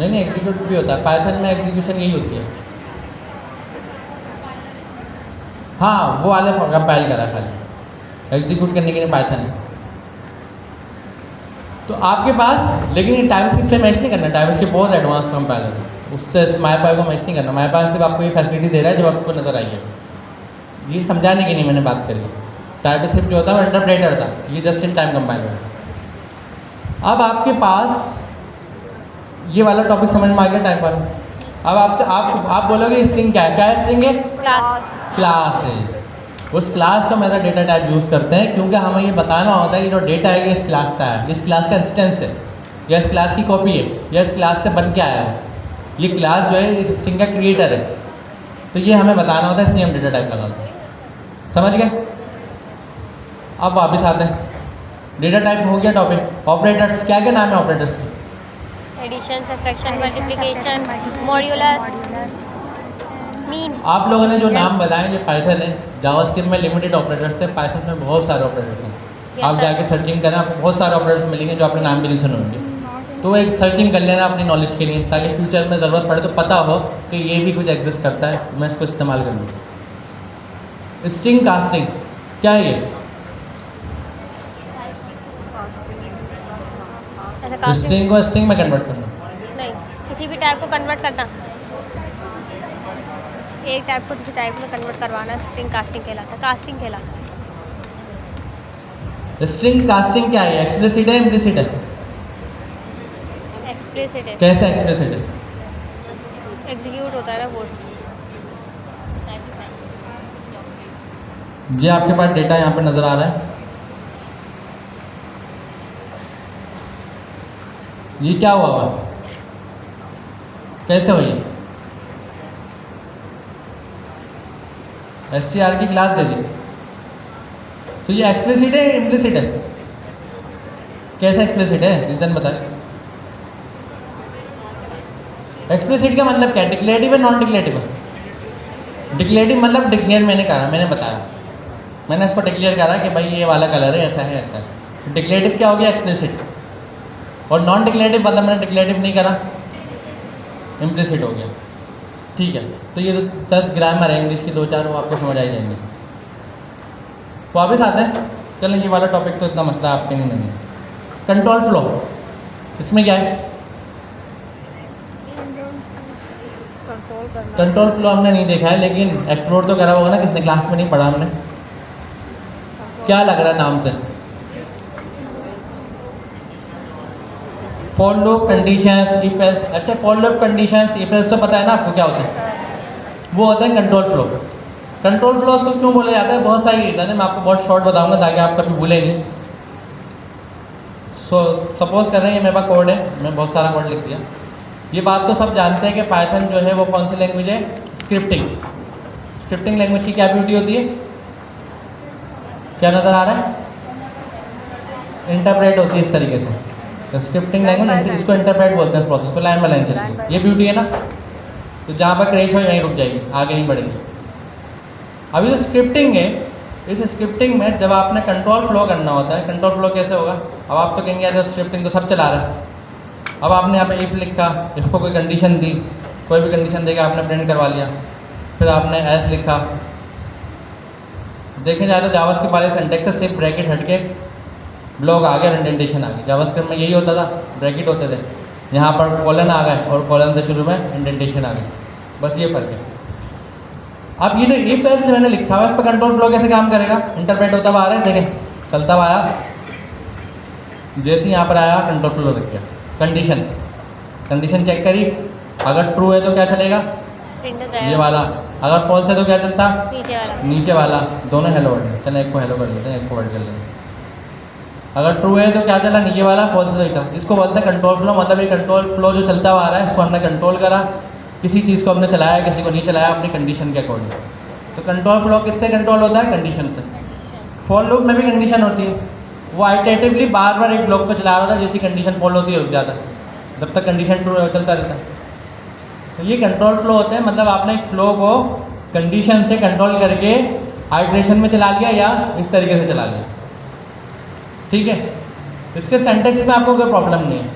नहीं, एग्जीक्यूट भी होता है पाइथन में। एग्जीक्यूशन यही होती है। हाँ, वो वाले कंपाइल करा खाली, एग्जीक्यूट करने के लिए पाइथन है। तो आपके पास, लेकिन ये टाइपस्क्रिप्ट से मैच नहीं करना। टाइपस्क्रिप्ट बहुत एडवांस कंपाइलर है, उससे मायपाई को मैच नहीं करना। मायपाई सिर्फ आपको ये फैसिलिटी दे रहा है जो आपको नज़र आई है। ये समझाने की नहीं मैंने बात करी। टाइपस्क्रिप्ट जो होता है वो इंटरप्रेटर था, ये जस्ट इन टाइम कंपाइलर है। अब आपके पास ये वाला टॉपिक समझ में आ गया टाइप वाला। अब आपसे आप बोलोगे स्ट्रिंग क्या है? क्या है स्ट्रिंग? है क्लास। क्लास है। उस क्लास को मेरा डेटा टाइप यूज़ करते हैं, क्योंकि हमें ये बताना होता है कि जो डेटा है ये इस क्लास से आया है, इस क्लास का इंस्टेंस है, या इस क्लास की कॉपी है, या इस क्लास से बन के आया है। ये क्लास जो है इस स्ट्रिंग का क्रिएटर है, तो ये हमें बताना होता है, इसलिए हम डेटा टाइप लगाते हैं। समझ गए? अब वापस आते हैं, डेटा टाइप हो गया टॉपिक। ऑपरेटर्स, क्या क्या नाम है ऑपरेटर्स के? Addition, subtraction, multiplication, modulus, mean. आप लोगों ने जो नाम बताए ये पाइथन है, जावास्क्रिप्ट में लिमिटेड ऑपरेटर्स है, पाइथन में बहुत सारे ऑपरेटर्स हैं। आप जाके सर्चिंग करें, आपको बहुत सारे ऑपरेटर्स मिलेंगे जो आपने नाम भी नहीं सुने होंगे। तो एक सर्चिंग कर लेना अपनी नॉलेज के लिए, ताकि फ्यूचर में ज़रूरत पड़े तो पता हो कि ये भी कुछ एग्जिस्ट करता है, मैं इसको इस्तेमाल कर लूँ। स्ट्रिंग कास्टिंग क्या है ये? स्ट्रिंग को स्ट्रिंग में कन्वर्ट करना? नहीं, किसी भी टाइप को कन्वर्ट करना, एक टाइप को दूसरे टाइप में कन्वर्ट करवाना स्ट्रिंग कास्टिंग कहलाता है। कास्टिंग कहलाता है। स्ट्रिंग कास्टिंग क्या है? एक्सप्लिसिट है, इम्प्लिसिट है? एक्सप्लिसिट है। कैसे एक्सप्लिसिट है? एग्जीक्यूट होता है ना कोड। ये आपके पास डेटा यहाँ पे नज़र आ रहा है, ये क्या हुआ हुआ? कैसे हुई? str की क्लास दे दी, तो ये एक्सप्लिसिट है, इम्प्लिसिट है? कैसे एक्सप्लिसिट है? रीज़न बताएं। एक्सप्लिसिट का मतलब क्या है? डिक्लेरेटिव है, नॉन डिक्लेरेटिव है? डिक्लेरेटिव मतलब डिक्लेयर मैंने करा, मैंने बताया, मैंने इसको डिक्लेयर करा कि भाई ये वाला कलर है, ऐसा है, ऐसा है। डिक्लेरेटिव क्या हो गया? एक्सप्लिसिट। और नॉन डिक्लेरेटिव मतलब मैंने डिक्लेरेटिव नहीं करा, इम्प्लिसिट हो गया। ठीक है, तो ये तो जस्ट ग्रामर है इंग्लिश की, दो चार वो आपको समझ आ जाएंगे। वापस आते हैं, चलें ये वाला टॉपिक तो इतना मसला आपके नहीं है। कंट्रोल फ्लो, इसमें क्या है? कंट्रोल फ्लो हमने नहीं देखा है, लेकिन एक्सप्लोर तो करा होगा ना किसने, क्लास में नहीं पढ़ा हमने। क्या लग रहा है नाम से? For loop, conditions, if else. अच्छा, for loop, conditions, if else तो पता है ना आपको क्या होता है? वो होता है कंट्रोल फ्लो। कंट्रोल फ्लो उसको क्यों बोला जाता है? बहुत सारी रीज़न है, मैं आपको बहुत शॉर्ट बताऊंगा ताकि आप कभी भूलें नहीं। सपोज कर रहे हैं ये मेरे पास कोड है, मैं बहुत सारा कोड लिख दिया। ये बात तो सब जानते हैं कि पाइथन जो है वो कौन सी लैंग्वेज है? स्क्रिप्टिंग। स्क्रिप्टिंग लैंग्वेज की क्या ब्यूटी होती है? क्या नज़र आ रहा है? इंटरप्रेट होती है इस तरीके से। तो स्क्रिप्टिंग लैंग्वेज, इसको इंटरप्रेट बोलते हैं, इस प्रोसेस को लाइन बाय लाइन चलती है। ये ब्यूटी है ना। तो जहाँ पर क्रैश हो यहीं रुक जाएगी, आगे नहीं बढ़ेगी। अभी जो स्क्रिप्टिंग है, इस स्क्रिप्टिंग में जब आपने कंट्रोल फ्लो करना होता है, कंट्रोल फ्लो कैसे होगा? अब आप तो कहेंगे यार स्क्रिप्टिंग तो सब चला रहा है। अब आपने यहाँ पे इफ़ लिखा, इफ़ को कोई कंडीशन दी, कोई भी कंडीशन देके आपने प्रिंट करवा लिया, फिर आपने एस लिखा। देखें जाए तो जावास्क्रिप्ट वाले सिंटैक्स से सिर्फ ब्रैकेट हट के ब्लॉक आ गया, इंडेंटेशन आ गई। जावास्क्रिप्ट में यही होता था, ब्रैकेट होते थे, यहाँ पर कॉलन आ गए और कॉलन से शुरू में इंडेंटेशन आ गई, बस ये फ़र्क है। अब ये जो इफ एल्स मैंने लिखा हुआ है, इस पर कंट्रोल फ्लो कैसे काम करेगा? इंटरप्रेट होता हुआ आ रहा है, देखें चलता हुआ आया, जैसे यहाँ पर आया कंट्रोल फ्लो रख गया। कंडीशन, कंडीशन चेक करी, अगर ट्रू है तो क्या चलेगा? ये वाला। अगर फॉल्स है तो क्या चलता? नीचे वाला। दोनों हेलो वर्ड है, चलें एक को हेलो कर लेते हैं, एक को वर्ड कर लेते हैं। अगर ट्रू है तो क्या चला? नीचे वाला। फॉल्स है तो क्या? इसको बोलते हैं कंट्रोल फ्लो। मतलब ये कंट्रोल फ्लो जो चलता हुआ आ रहा है, इसको हमने कंट्रोल करा, किसी चीज़ को हमने चलाया, किसी को नहीं चलाया, अपनी कंडीशन के अकॉर्डिंग। तो कंट्रोल फ्लो किससे कंट्रोल होता है? कंडीशन से। फॉर लूप में भी कंडीशन होती है, वो आइटरेटिवली बार बार एक ब्लॉक को चला रहा था, जैसी कंडीशन फॉलो होती है रुक जाता है, जब तक कंडीशन ट्रू चलता रहता है। तो ये कंट्रोल फ्लो होते हैं, मतलब आपने एक फ्लो को कंडीशन से कंट्रोल करके आइटरेशन में चला लिया या इस तरीके से चला लिया। ठीक है, इसके सिंटैक्स में आपको कोई प्रॉब्लम नहीं है।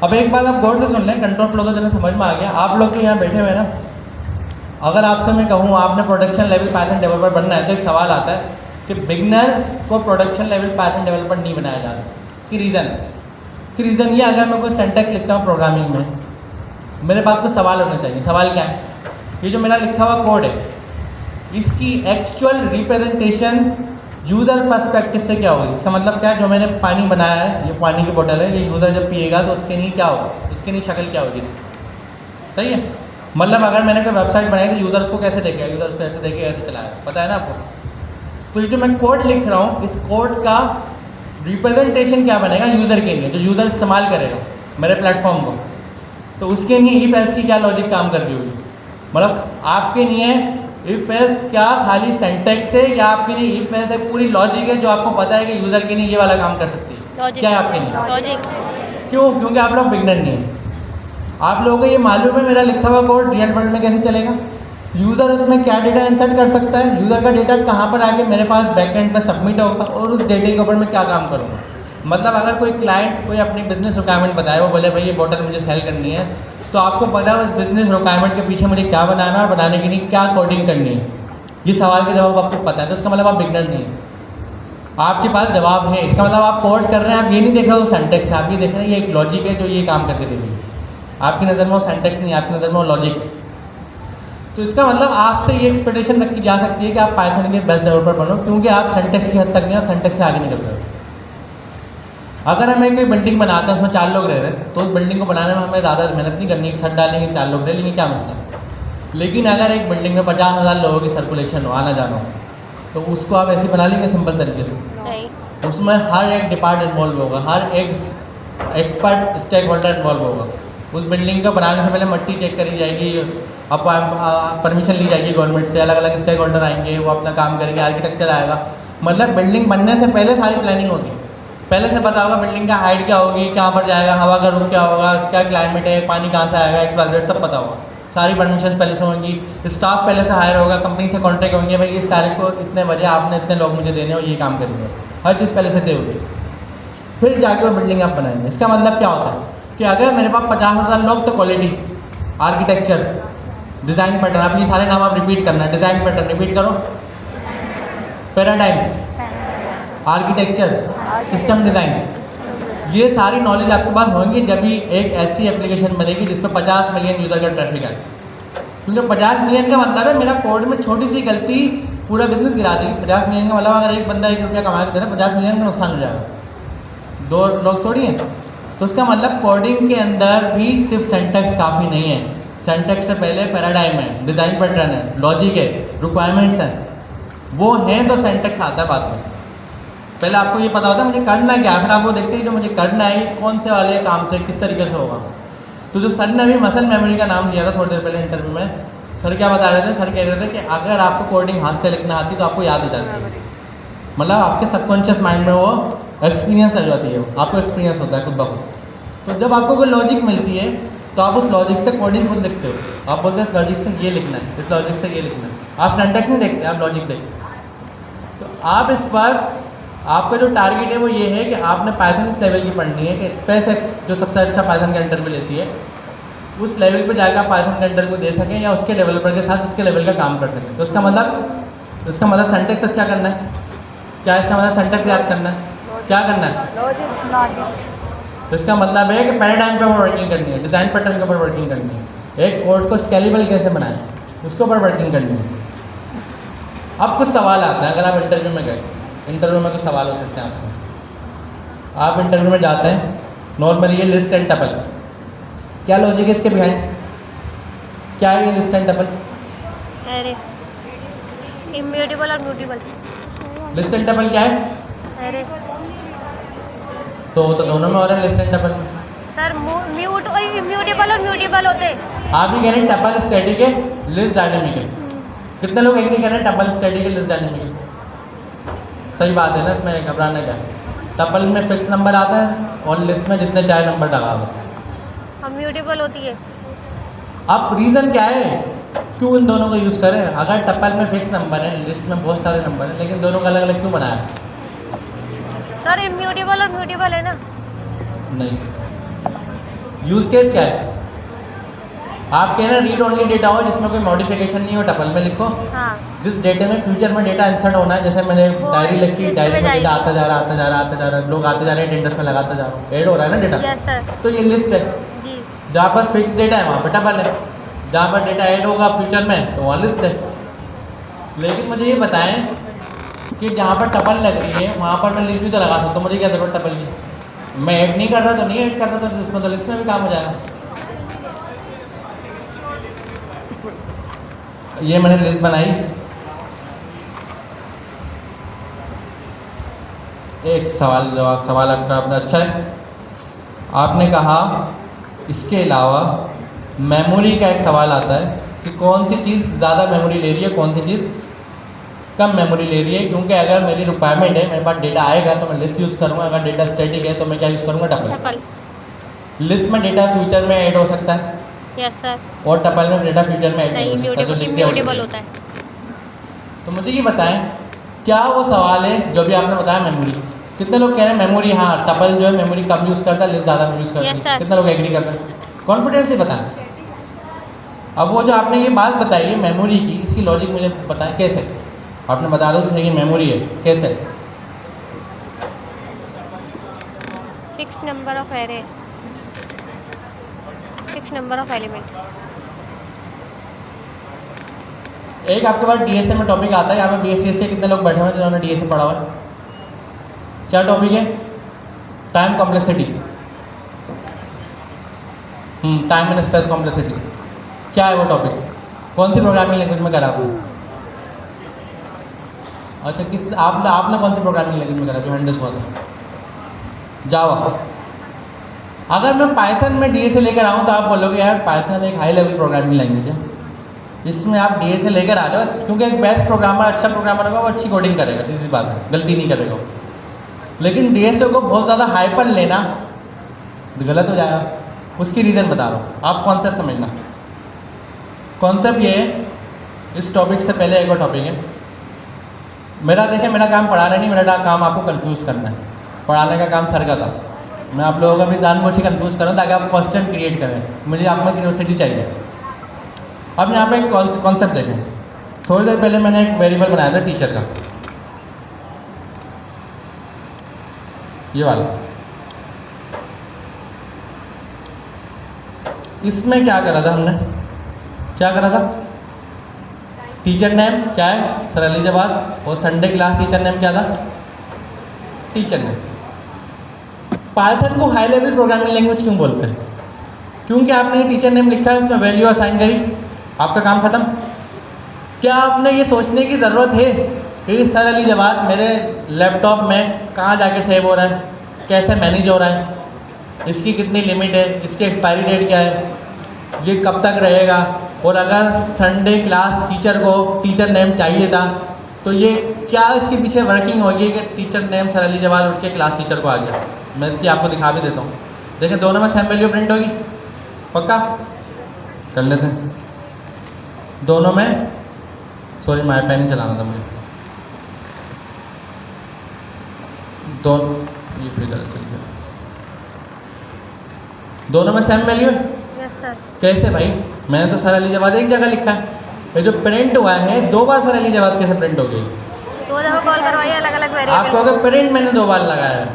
अब एक बात आप गौर से सुन लें, कंट्रोल फ्लो तो चलो समझ में आ गया। आप लोग तो यहाँ बैठे हुए ना, अगर आपसे मैं कहूँ आपने प्रोडक्शन लेवल पाइथन डेवलपर बनना है, तो एक सवाल आता है कि बिगनर को प्रोडक्शन लेवल पाइथन डेवलपर नहीं बनाया जाता। इसकी रीज़न ये, अगर मैं कोई सिंटैक्स लिखता हूँ प्रोग्रामिंग में, मेरे पास कुछ सवाल होने चाहिए। सवाल क्या है? ये जो मेरा लिखा हुआ कोड है, इसकी एक्चुअल रिप्रेजेंटेशन यूज़र पर्सपेक्टिव से क्या होगी? इसका मतलब क्या है? जो मैंने पानी बनाया है, ये पानी की बोतल है, ये यूज़र जब पिएगा तो उसके लिए क्या होगा? इसके लिए शक्ल क्या होगी? सही है। मतलब अगर मैंने कोई वेबसाइट बनाई तो यूज़र उसको कैसे देखेगा? यूज़र उसको ऐसे देखेगा, ऐसे चलाएगा, पता है ना आपको? तो ये जो मैं कोड लिख रहा हूँ, इस कोड का रिप्रेजेंटेशन क्या बनेगा यूज़र के लिए, जो यूज़र इस्तेमाल करेगा मेरे प्लेटफॉर्म को, तो उसके लिए इफ एल्स की क्या लॉजिक काम कर रही होगी। मतलब आपके लिए इफ एल्स क्या खाली सेंटेक्स है, या आपके लिए इफ एल्स एक पूरी लॉजिक है जो आपको पता है कि यूज़र के लिए ये वाला काम कर सकती है। क्या है आपके लिए? लॉजिक। क्यों? क्योंकि आप लोग बिगनर नहीं हैं। आप लोगों को ये मालूम है मेरा लिखा हुआ कोड रियल वर्ल्ड में कैसे चलेगा, यूज़र उसमें क्या डेटा इंसर्ट कर सकता है, यूज़र का डेटा कहाँ पर आके मेरे पास बैकएंड पर सबमिट होगा, और उस डेटे के ऊपर मैं क्या काम करूँगा। मतलब अगर कोई क्लाइंट कोई अपनी बिजनेस रिक्वायरमेंट बताए, वो बोले भाई ये बॉटल मुझे सेल करनी है, तो आपको पता है उस बिजनेस रिक्वायरमेंट के पीछे मुझे क्या बनाना है और बनाने के लिए क्या कोडिंग करनी है। ये सवाल का जवाब आपको पता है, तो इसका मतलब आप बिगनर नहीं है, आपके पास जवाब है। इसका मतलब आप कोड कर रहे हैं, आप ये नहीं देख रहे हो सेंटेक्स, आप ये देख रहे हैं ये एक लॉजिक है जो ये काम करके देगी। आपकी नज़र में वो सेंटेक्स नहीं, आपकी नज़र में वो लॉजिक। तो इसका मतलब आपसे ये एक्सपेक्टेशन रखी जा सकती है कि आप पाइथन के बेस्ट डेवलपर बनो, क्योंकि आप सेंटेक्स की हद तक नहीं, आप सेंटेक्स से आगे निकल रहे हो। अगर हमें कोई बिल्डिंग बनाते हैं, उसमें 4 लोग रह रहे हैं, तो उस बिल्डिंग को बनाने में हमें ज़्यादा मेहनत नहीं करनी, छत डालेंगे 4 लोग रह लेंगे, क्या मतलब। लेकिन अगर एक बिल्डिंग में 50,000 लोगों की सर्कुलेशन हो, आना जाना हो, तो उसको आप ऐसे बना लेंगे सिंपल तरीके से। नहीं। उसमें हर एक डिपार्टमेंट इन्वॉल्व होगा, हर एक एक्सपर्ट स्टेक होल्डर इन्वॉल्व होगा। उस बिल्डिंग को बनाने से पहले मट्टी चेक करी जाएगी, अब परमिशन ली जाएगी गवर्नमेंट से, अलग अलग स्टेक होल्डर आएंगे, वो अपना काम करेंगे, आर्किटेक्चर आएगा। मतलब बिल्डिंग बनने से पहले सारी प्लानिंग होगी, पहले से पता होगा बिल्डिंग का हाइट क्या होगी, कहाँ पर जाएगा, हवा का रुख क्या होगा, क्या क्लाइमेट है, पानी कहाँ से आएगा, XYZ सब पता होगा। सारी परमिशन पहले से होंगी, स्टाफ पहले से हायर होगा, कंपनी से कॉन्ट्रैक्ट होंगे, भाई इस तारीख को इतने बजे आपने इतने लोग मुझे देने और ये काम करेंगे, हर चीज़ पहले से तय होगी। फिर जाके वो बिल्डिंग आप बनाएंगे। इसका मतलब क्या होता है कि अगर मेरे पास 50,000 लोग, तो क्वालिटी, आर्किटेक्चर, डिज़ाइन पैटर्न, आप ये सारे नाम आप रिपीट करना है। डिज़ाइन पैटर्न रिपीट करो, पैराडाइम, आर्किटेक्चर, सिस्टम डिज़ाइन, ये सारी नॉलेज आपके पास होंगी जब भी एक ऐसी एप्लीकेशन बनेगी जिसमें 50 मिलियन यूज़र का ट्रैफिक है। क्योंकि 50 मिलियन का मतलब है मेरा कोड में छोटी सी गलती पूरा बिजनेस गिरा देगी। 50 मिलियन का मतलब अगर एक बंदा 1 रुपया कमा के दे रहा है, 50 मिलियन का नुकसान हो जाएगा, 2 लोग थोड़ी हैं। तो उसका मतलब कोडिंग के अंदर भी सिर्फ सेंटेक्स काफ़ी नहीं है। सेंटेक्स से पहले पैराडाइम है, डिज़ाइन पैटर्न है, लॉजिक है, रिक्वायरमेंट्स हैं, वो हैं तो सेंटेक्स आता है बाद में। पहले आपको ये पता होता है मुझे करना क्या है, फिर आपको देखते हैं जो मुझे करना है कौन से वाले काम से किस तरीके से होगा। तो जो सर ने अभी मसल मेमोरी का नाम दिया था थोड़ी देर पहले इंटरव्यू में, सर क्या बता रहे थे, सर कह रहे थे कि अगर आपको कोडिंग हाथ से लिखना आती तो आपको याद हो जाती है, मतलब आपके सबकॉन्शियस माइंड में वो एक्सपीरियंस आ जाती है, आपको एक्सपीरियंस होता है खुद ब खुद। तो जब आपको कोई लॉजिक मिलती है तो आप उस लॉजिक से कोडिंग खुद लिखते हो, आप बोलते हैं इस लॉजिक से ये लिखना है, इस लॉजिक से ये लिखना है। आप सिंटैक्स नहीं देखते, आप लॉजिक देखते। तो आप इस पर आपका जो टारगेट है वो ये है कि आपने पाइथन इस लेवल की पढ़नी है कि SpaceX जो सबसे अच्छा पाइथन का इंटरव्यू लेती है, उस लेवल पे जाकर पाइथन का इंटरव्यू दे सकें या उसके डेवलपर के साथ उसके लेवल का काम कर सकें। तो इसका मतलब सेंटेक्स अच्छा करना है। क्या इसका मतलब सेंटेक्स याद करना है? क्या करना है? तो इसका मतलब है कि पैराडाइम पे वर्किंग करनी है, डिज़ाइन पैटर्न के ऊपर वर्किंग करनी है, एक कोड को स्केलेबल कैसे बनाएं उसके ऊपर वर्किंग करनी है। अब कुछ सवाल आता है, अगर आप इंटरव्यू में गए, इंटरव्यू में कुछ सवाल हो सकते हैं आपसे। आप इंटरव्यू में जाते हैं, नॉर्मली ये लिस्ट एंड टपल, क्या लॉजिक है इसके बिहाइंड, क्या है ये लिस्ट एंड टपल? अरे इम्यूटेबल और म्यूटेबल। लिस्ट एंड टपल क्या है? अरे तो दोनों में हो रहा है लिस्ट एंड टपल में। सर म्यूट और इम्यूटेबल और म्यूटेबल होते हैं। आप भी कह रहे हैं टपल स्टैटिक है, लिस्ट डायनेमिक है। कितने लोग एग्री कर रहे हैं टपल स्टैटिक है, लिस्ट डायनेमिक है? सही बात है ना, इसमें घबराने का। टपल में फिक्स नंबर आता है और लिस्ट में जितने चाहे नंबर लगा दो। और म्यूटेबल होती है। अब रीज़न क्या है क्यों इन दोनों को यूज़ करें? अगर टपल में फिक्स नंबर है, लिस्ट में बहुत सारे नंबर हैं, लेकिन दोनों का अलग अलग क्यों बनाया? सर इम्यूटेबल और म्यूटेबल है ना। नहीं, यूज़ केस क्या है? आप कह रहे हैं रीड ओनली डेटा हो जिसमें कोई मॉडिफिकेशन नहीं हो, टपल में लिखो। हाँ। जिस डेटे में फ्यूचर में डेटा इंसर्ट होना है, जैसे मैंने डायरी लिखी, डायरी में डेटा आता जा रहा, लोग आते जा रहे हैं, टेंडर्स में लगाते जा रहा हूँ, ऐड हो रहा है ना डेटा। Yes sir. तो ये लिस्ट है। जी। जहाँ पर फिक्स डेटा है वहाँ पर टपल है, जहाँ पर डेटा ऐड होगा फ्यूचर में तो वहाँ लिस्ट है। लेकिन मुझे ये बताएं कि जहाँ पर टपल लग रही है वहाँ पर मैं लिस्ट भी तो लगा सकता हूँ, मुझे क्या ज़रूरत टपल की? मैं ऐड नहीं कर रहा तो नहीं ऐड कर रहा, तो उसमें तो लिस्ट में भी काम हो जाएगा। ये मैंने लिस्ट बनाई, एक सवाल आपका अपना अच्छा है। आपने कहा इसके अलावा मेमोरी का एक सवाल आता है कि कौन सी चीज़ ज़्यादा मेमोरी ले रही है, कौन सी चीज़ कम मेमोरी ले रही है। क्योंकि अगर मेरी रिक्वायरमेंट है, मेरे पास डेटा आएगा तो मैं लिस्ट यूज़ करूँगा, अगर डेटा स्टैटिक है तो मैं क्या यूज़ करूँगा, टपल। टपल। लिस्ट में डेटा फ्यूचर में ऐड हो सकता है यस सर। और टपल में डेटा फ्यूचर में ऐड नहीं, नहीं हो सकता, जो लिख दिया वो लिख इम्यूटेबल दिया। होता है। तो मुझे ये बताएं, क्या वो सवाल है जो भी आपने बताया मेमोरी, कितने लोग कह रहे हैं मेमोरी, हाँ टपल जो है मेमोरी कम यूज़ करता है, लिस्ट ज़्यादा यूज़ करती Yes, है, sir. कितने लोग एग्री कर रहे हैं? कॉन्फिडेंस से बताएं। अब वो जो आपने ये बात बताई है मेमोरी की, इसकी लॉजिक मुझे बताएं कैसे। आपने बता दो कि ये मेमोरी है, कैसे? Fix number of array, fix number of element. एक आपके पास डीएसए में टॉपिक आता है, यहाँ पे बीएससी से कितने लोग बैठे हुए हैं जिन्होंने डीएसए पढ़ा हुआ है? क्या टॉपिक है? Time complexity. Time and space complexity, क्या है वो टॉपिक? कौन सी प्रोग्रामिंग लैंग्वेज में करा आपने? अच्छा, किस आपने कौन सी प्रोग्रामिंग लैंग्वेज में करा जो 100 हुआ था? जावा। अगर मैं पाइथन में डीएसए लेकर आऊँ तो आप बोलोगे यार पाइथन एक हाई लेवल प्रोग्रामिंग लैंग्वेज है, इसमें आप डीएसए लेकर आ जाओ, क्योंकि एक बेस्ट प्रोग्रामर, अच्छा प्रोग्रामर होगा वो अच्छी कोडिंग करेगा, सीधी बात है, गलती नहीं करेगा। लेकिन डीएसए को बहुत ज़्यादा हाइपर लेना तो गलत हो जाएगा। उसकी रीज़न बता रहा हूँ, आप कॉन्सेप्ट समझना। कॉन्सेप्ट ये है, इस टॉपिक से पहले एक और टॉपिक है मेरा। देखें, मेरा काम पढ़ाना नहीं, मेरा काम आपको कंफ्यूज करना है। पढ़ाने का काम सर का था, मैं आप लोगों का भी जानबूझ के कंफ्यूज करूँ ताकि आप क्वेश्चन क्रिएट करें। मुझे आप में क्यूरियोसिटी चाहिए। अब यहाँ पे एक कॉन्सेप्ट देखें। थोड़ी देर पहले मैंने एक वेरिएबल बनाया था टीचर का, ये वाला। इसमें क्या करा था हमने, क्या करा था? टीचर नेम क्या है, सर अली जवाद, और संडे क्लास टीचर नेम क्या था, टीचर नेम। पाइथन को हाई लेवल प्रोग्रामिंग लैंग्वेज क्यों बोलते हैं? क्योंकि आपने ये टीचर नेम लिखा है, उसमें वैल्यू असाइन करी, आपका काम खत्म। क्या आपने ये सोचने की ज़रूरत है कि सर अली जवाद मेरे लैपटॉप में कहाँ जाके सेव हो रहा है, कैसे मैनेज हो रहा है, इसकी कितनी लिमिट है, इसकी एक्सपायरी डेट क्या है, ये कब तक रहेगा, और अगर संडे क्लास टीचर को टीचर नेम चाहिए था तो ये क्या इसके पीछे वर्किंग होगी कि teacher name sir Ali Jawad उठ के क्लास टीचर को आ गया। मैं इसकी आपको दिखा भी देता हूँ। देखिए, दोनों में सेम वैल्यू प्रिंट होगी, पक्का कर लेते हैं दोनों में। सॉरी, माय पेन ही चलाना था मुझे। दोनों ये फिर गलत चल गया। दोनों में सेम वैल्यू है। Yes sir. कैसे भाई? मैंने तो सर अली जवाद एक जगह लिखा है, ये जो प्रिंट हुआ है 2 बार सर अली जवाद कैसे प्रिंट हो गई? 2 दफ़ा कॉल करवाइए, अलग अलग आप वेरिएबल। कहोगे प्रिंट मैंने 2 बार लगाया है,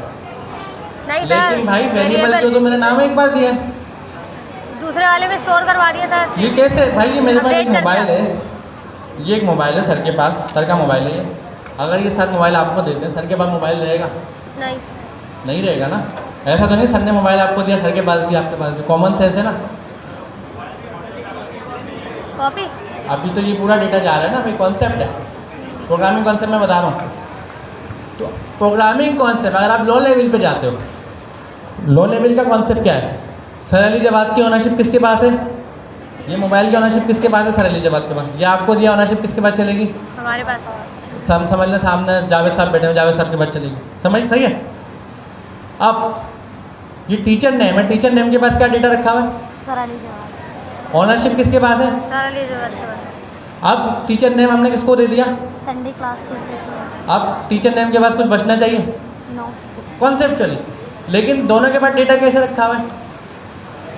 नहीं सर, लेकिन भाई वेरिएबल तो मैंने नाम एक बार दिया है। दूसरे वाले में स्टोर करवा दिया सर। ये कैसे भाई? ये मेरे पास एक अपडेट कर मोबाइल दिया। है, ये एक मोबाइल है सर के पास, सर का मोबाइल है ये। अगर ये सर मोबाइल आपको देते हैं, सर के पास मोबाइल रहेगा? नहीं। नहीं रहेगा ना। ऐसा तो नहीं सर ने मोबाइल आपको दिया, सर के पास भी आपके पास भी, कॉमन सेंस है ना। कॉपी। अभी तो ये पूरा डेटा जा रहा है ना, अभी कॉन्सेप्ट है, प्रोग्रामिंग कॉन्सेप्ट मैं बता रहा हूँ। तो प्रोग्रामिंग कॉन्सेप्ट अगर आप लो लेवल पे जाते हो, लो लेवल का कॉन्सेप्ट क्या है? सर अली जवाद की ओनरशिप किसके पास है? ये मोबाइल की ओनरशिप किसके पास है? सर अली जवाद के पास। ये आपको दिया ओनरशिप किसके पास चलेगी? हमारे पास। समझ लें, सामने जावेद साहब बैठे हैं, जावेद साहब के पास चलेगी। समझ सही है? अब ये टीचर नेम है, टीचर नेम के पास क्या डेटा रखा हुआ है? सर अली जवाद। ओनरशिप किसके पास है? सर अली जवाद के पास। अब टीचर नेम हमने किसको दे दिया? Sunday class teacher. अब टीचर नेम के पास कुछ बचना चाहिए, नो। कॉन्सेप्चुअली। लेकिन दोनों के पास डेटा कैसे रखा हुआ है?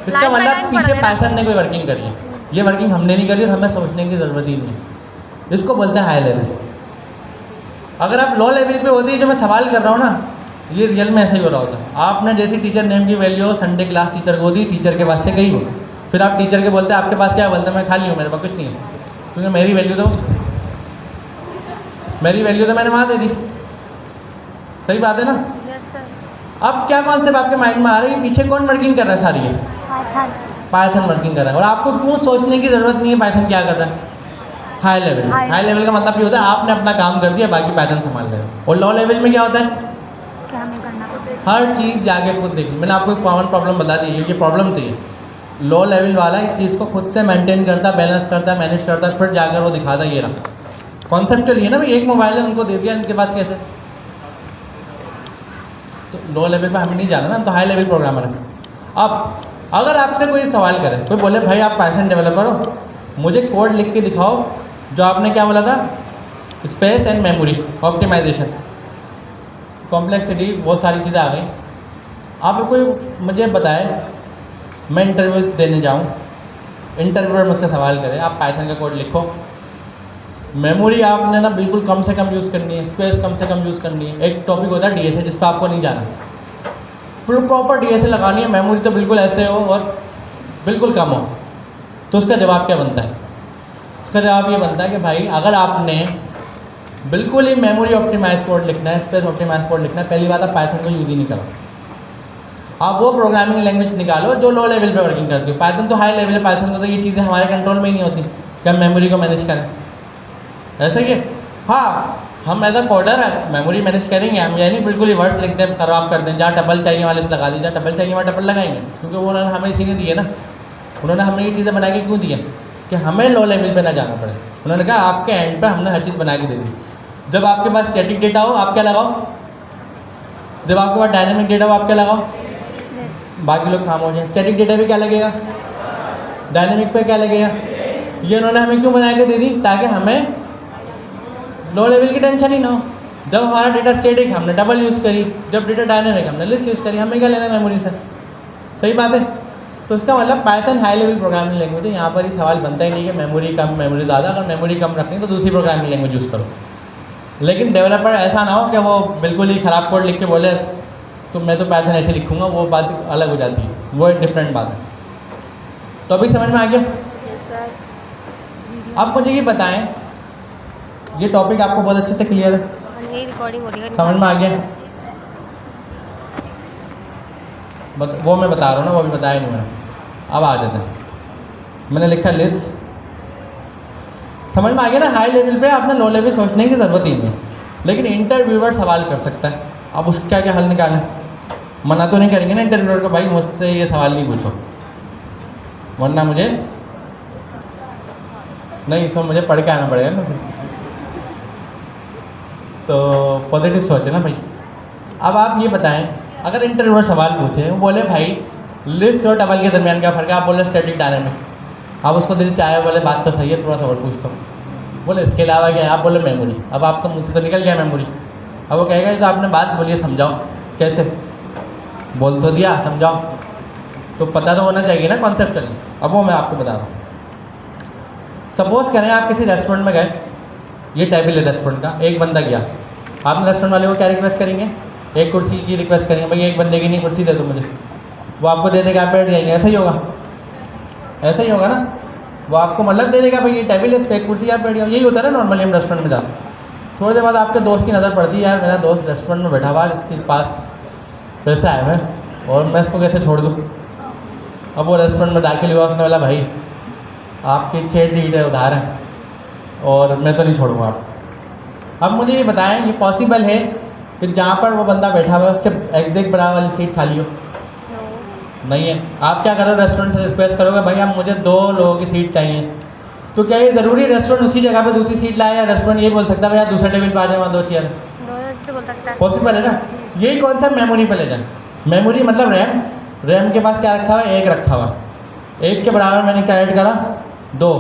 इसका Line by मतलब line पीछे पढ़ पाइथन ने कोई वर्किंग करी है। ये वर्किंग हमने नहीं करी और हमें सोचने की ज़रूरत ही नहीं है। इसको बोलते हैं हाई लेवल। अगर आप लो लेवल पे होती है, जो मैं सवाल कर रहा हूँ ना, ये रियल में ऐसा ही हो रहा होता। आपने जैसी टीचर नेम की वैल्यू संडे क्लास टीचर को दी, टीचर के पास से गई हो, फिर आप टीचर के बोलते हैं आपके पास क्या? बोलते मैं खाली हूँ, मेरे पास कुछ नहीं है, क्योंकि मेरी वैल्यू तो मैंने वहाँ दे दी। सही बात है ना? Yes sir. अब क्या कॉन्सेप्ट आपके माइंड में आ रही है? पीछे कौन वर्किंग कर रहा है? सारी है पाइथन। पाइथन वर्किंग कर रहा है। और आपको क्यों सोचने की ज़रूरत नहीं है पाइथन क्या कर रहा है? High level. हाई लेवल का मतलब ये होता है आपने अपना काम कर दिया, बाकी पाइथन संभाल लेगा। और लो लेवल में क्या होता है? हर चीज़ जाके खुद देखी। मैंने आपको एक कॉमन प्रॉब्लम बता दी है, ये प्रॉब्लम थी। लो लेवल वाला इस चीज़ को खुद से मेंटेन करता, बैलेंस करता, मैनेज करता, फिर जाकर वो दिखाता। ये रहा कॉन्सेप्चुअल ये ना भाई, एक मोबाइल है उनको दे दिया, इनके पास कैसे। तो लो लेवल पे हमें नहीं जाना ना, हम तो हाई लेवल प्रोग्रामर है। अब अगर आपसे कोई सवाल करे, कोई बोले भाई आप पाइथन डेवलपर हो, मुझे कोड लिख के दिखाओ जो आपने क्या बोला था, space and memory optimization, complexity, बहुत सारी चीज़ें आ गई। आप कोई मुझे बताए, मैं इंटरव्यू देने जाऊँ, इंटरव्यूअर मुझसे सवाल करे आप पाइथन का कोड लिखो, मेमोरी आपने ना बिल्कुल कम से कम यूज़ करनी है, स्पेस कम से कम यूज़ करनी है। एक टॉपिक होता है डीएसए जिस पर आपको नहीं जाना, प्रॉपर डीएसए लगानी है, मेमोरी तो बिल्कुल ऐसे हो और बिल्कुल कम हो। तो उसका जवाब क्या बनता है? उसका जवाब ये बनता है कि भाई अगर आपने बिल्कुल ही मेमोरी ऑप्टिमाइज कोड लिखना है, स्पेस ऑप्टिमाइज कोड लिखना है, पहली बात आप पाइथन को यूज़ ही नहीं करो। आप वो प्रोग्रामिंग लैंग्वेज निकालो जो लो लेवल पे वर्किंग करती हो। पाइथन तो हाई लेवल है, पाइथन में तो ये चीज़ें हमारे कंट्रोल में ही नहीं होती कि हम मेमोरी को मैनेज करें। ऐसा ही है, हाँ हम एज अ कोडर है मेमोरी मैनेज करेंगे, हम यानी बिल्कुल ही वर्ड्स लिख दें, खराब कर दें, जहाँ टपल चाहिए वाले से लगा दीजिए, जहाँ टपल चाहिए वहाँ टपल लगाएंगे, क्योंकि वो उन्होंने हमें इसी ने दिए ना। उन्होंने हमें ये चीज़ें बना के क्यों दी है कि हमें लो लेवल पे ना जाना पड़े। उन्होंने कहा आपके एंड पे हमने हर चीज़ बना के दे दी। जब आपके पास स्टैटिक डेटा हो आप क्या लगाओ, जब आपके पास डायनेमिक डेटा हो आप क्या लगाओ, बाकी लोग काम हो जाए। स्टैटिक डेटा पे क्या लगेगा, डायनेमिक पे क्या लगेगा। ये उन्होंने हमें क्यों बना के दे दी, ताकि हमें लो लेवल की टेंशन ही ना हो। जब हमारा डेटा स्टैटिक हमने डबल यूज़ करी, जब डेटा डायनेमिक हमने लिस्ट यूज़ करी, हमें क्या लेना मेमोरी से। सही बात है। तो इसका मतलब Python high level programming language है। यहाँ पर ही सवाल बनता ही नहीं कि मेमोरी कम मेमोरी ज़्यादा। अगर मेमोरी कम रखनी तो दूसरी प्रोग्रामिंग लैंग्वेज यूज़ करो। लेकिन डेवलपर ऐसा ना हो कि वो बिल्कुल ही ख़राब कोड लिख के बोले तो मैं तो पाइथन ऐसे लिखूँगा, वो बात अलग हो जाती है, वो एक डिफरेंट बात है। तो अभी समझ में आ गया? आप मुझे ये बताएं, ये टॉपिक आपको बहुत अच्छे से क्लियर है, ये रिकॉर्डिंग हो रही है, समझ में आ गया? वो मैं बता रहा हूँ ना, वो भी बताया नहीं मैंने। अब आ जाते हैं, मैंने लिखा लिस्ट। समझ में आ गया ना? हाई लेवल पे आपने लो लेवल सोचने की ज़रूरत ही नहीं है, लेकिन इंटरव्यूअर सवाल कर सकता है। अब उसका क्या हल निकालें? मना तो नहीं करेंगे ना इंटरव्यूअर को, भाई मुझसे ये सवाल नहीं पूछो, वरना मुझे नहीं, तो मुझे पढ़ के आना पड़ेगा ना फिर। तो पॉजिटिव सोचे ना भाई। अब आप ये बताएं, अगर इंटरव्यूअर सवाल पूछे, वो बोले भाई लिस्ट और डबल के दरमियान क्या फ़र्क है, आप बोले स्टैटिक डायनेमिक, आप उसको दिल चाहे बोले बात तो सही है, थोड़ा सा और पूछता हूँ, बोले इसके अलावा क्या है, आप बोले मेमोरी। अब आप सब मुझसे तो निकल गया मेमोरी। अब वो कहेगा तो आपने बात बोली है, समझाओ कैसे, बोल तो दिया, समझाओ। तो पता तो होना चाहिए ना कॉन्सेप्चुअली। अब वो मैं आपको बता रहा हूँ। सपोज़ करें आप किसी रेस्टोरेंट में गए, ये टेबल है रेस्टोरेंट का, एक बंदा गया, आपने रेस्टोरेंट वाले को क्या रिक्वेस्ट करेंगे, एक कुर्सी की रिक्वेस्ट करेंगे, भाई एक बंदे की नहीं कुर्सी दे दो मुझे, वो आपको दे देगा, आप बैठ जाएंगे। ऐसा ही होगा, ऐसा ही होगा ना। वो आपको मतलब दे देगा भाई ये टेबल है, इस पर एक कुर्सी, आप बैठ जाओ। यही होता है ना नॉर्मली हम रेस्टोरेंट में जाते। थोड़ी देर बाद आपके दोस्त की नज़र पड़ती है, यार मेरा दोस्त रेस्टोरेंट में बैठा हुआ, इसके पास पैसे आए हुए और मैं इसको कैसे छोड़ दूँ। अब वो रेस्टोरेंट में दाखिल हुआ, उसने बोला भाई आपकी 6 टिकट है उधार है और मैं तो नहीं छोड़ूंगा आप। अब मुझे ये बताएं, ये पॉसिबल है कि जहाँ पर वो बंदा बैठा हुआ है उसके एग्जैक्ट बराबर वाली सीट खाली हो? नहीं है। आप क्या करो, रेस्टोरेंट से रिक्वेस्ट करोगे भाई आप मुझे 2 लोगों की सीट चाहिए, तो क्या ये ज़रूरी रेस्टोरेंट उसी जगह पे दूसरी सीट लाए, या रेस्टोरेंट ये बोल सकता है भैया दूसरे टेबल पर आ जाए, वहाँ 2 चेयर है? बोल सकता है। पॉसिबल है ना। यही कॉन्सेप्ट मेमोरी पे ले जाए। मेमोरी मतलब रैम, रैम के पास क्या रखा हुआ है, 1 रखा हुआ, 1 के बराबर मैंने क्या ऐड करा, 2।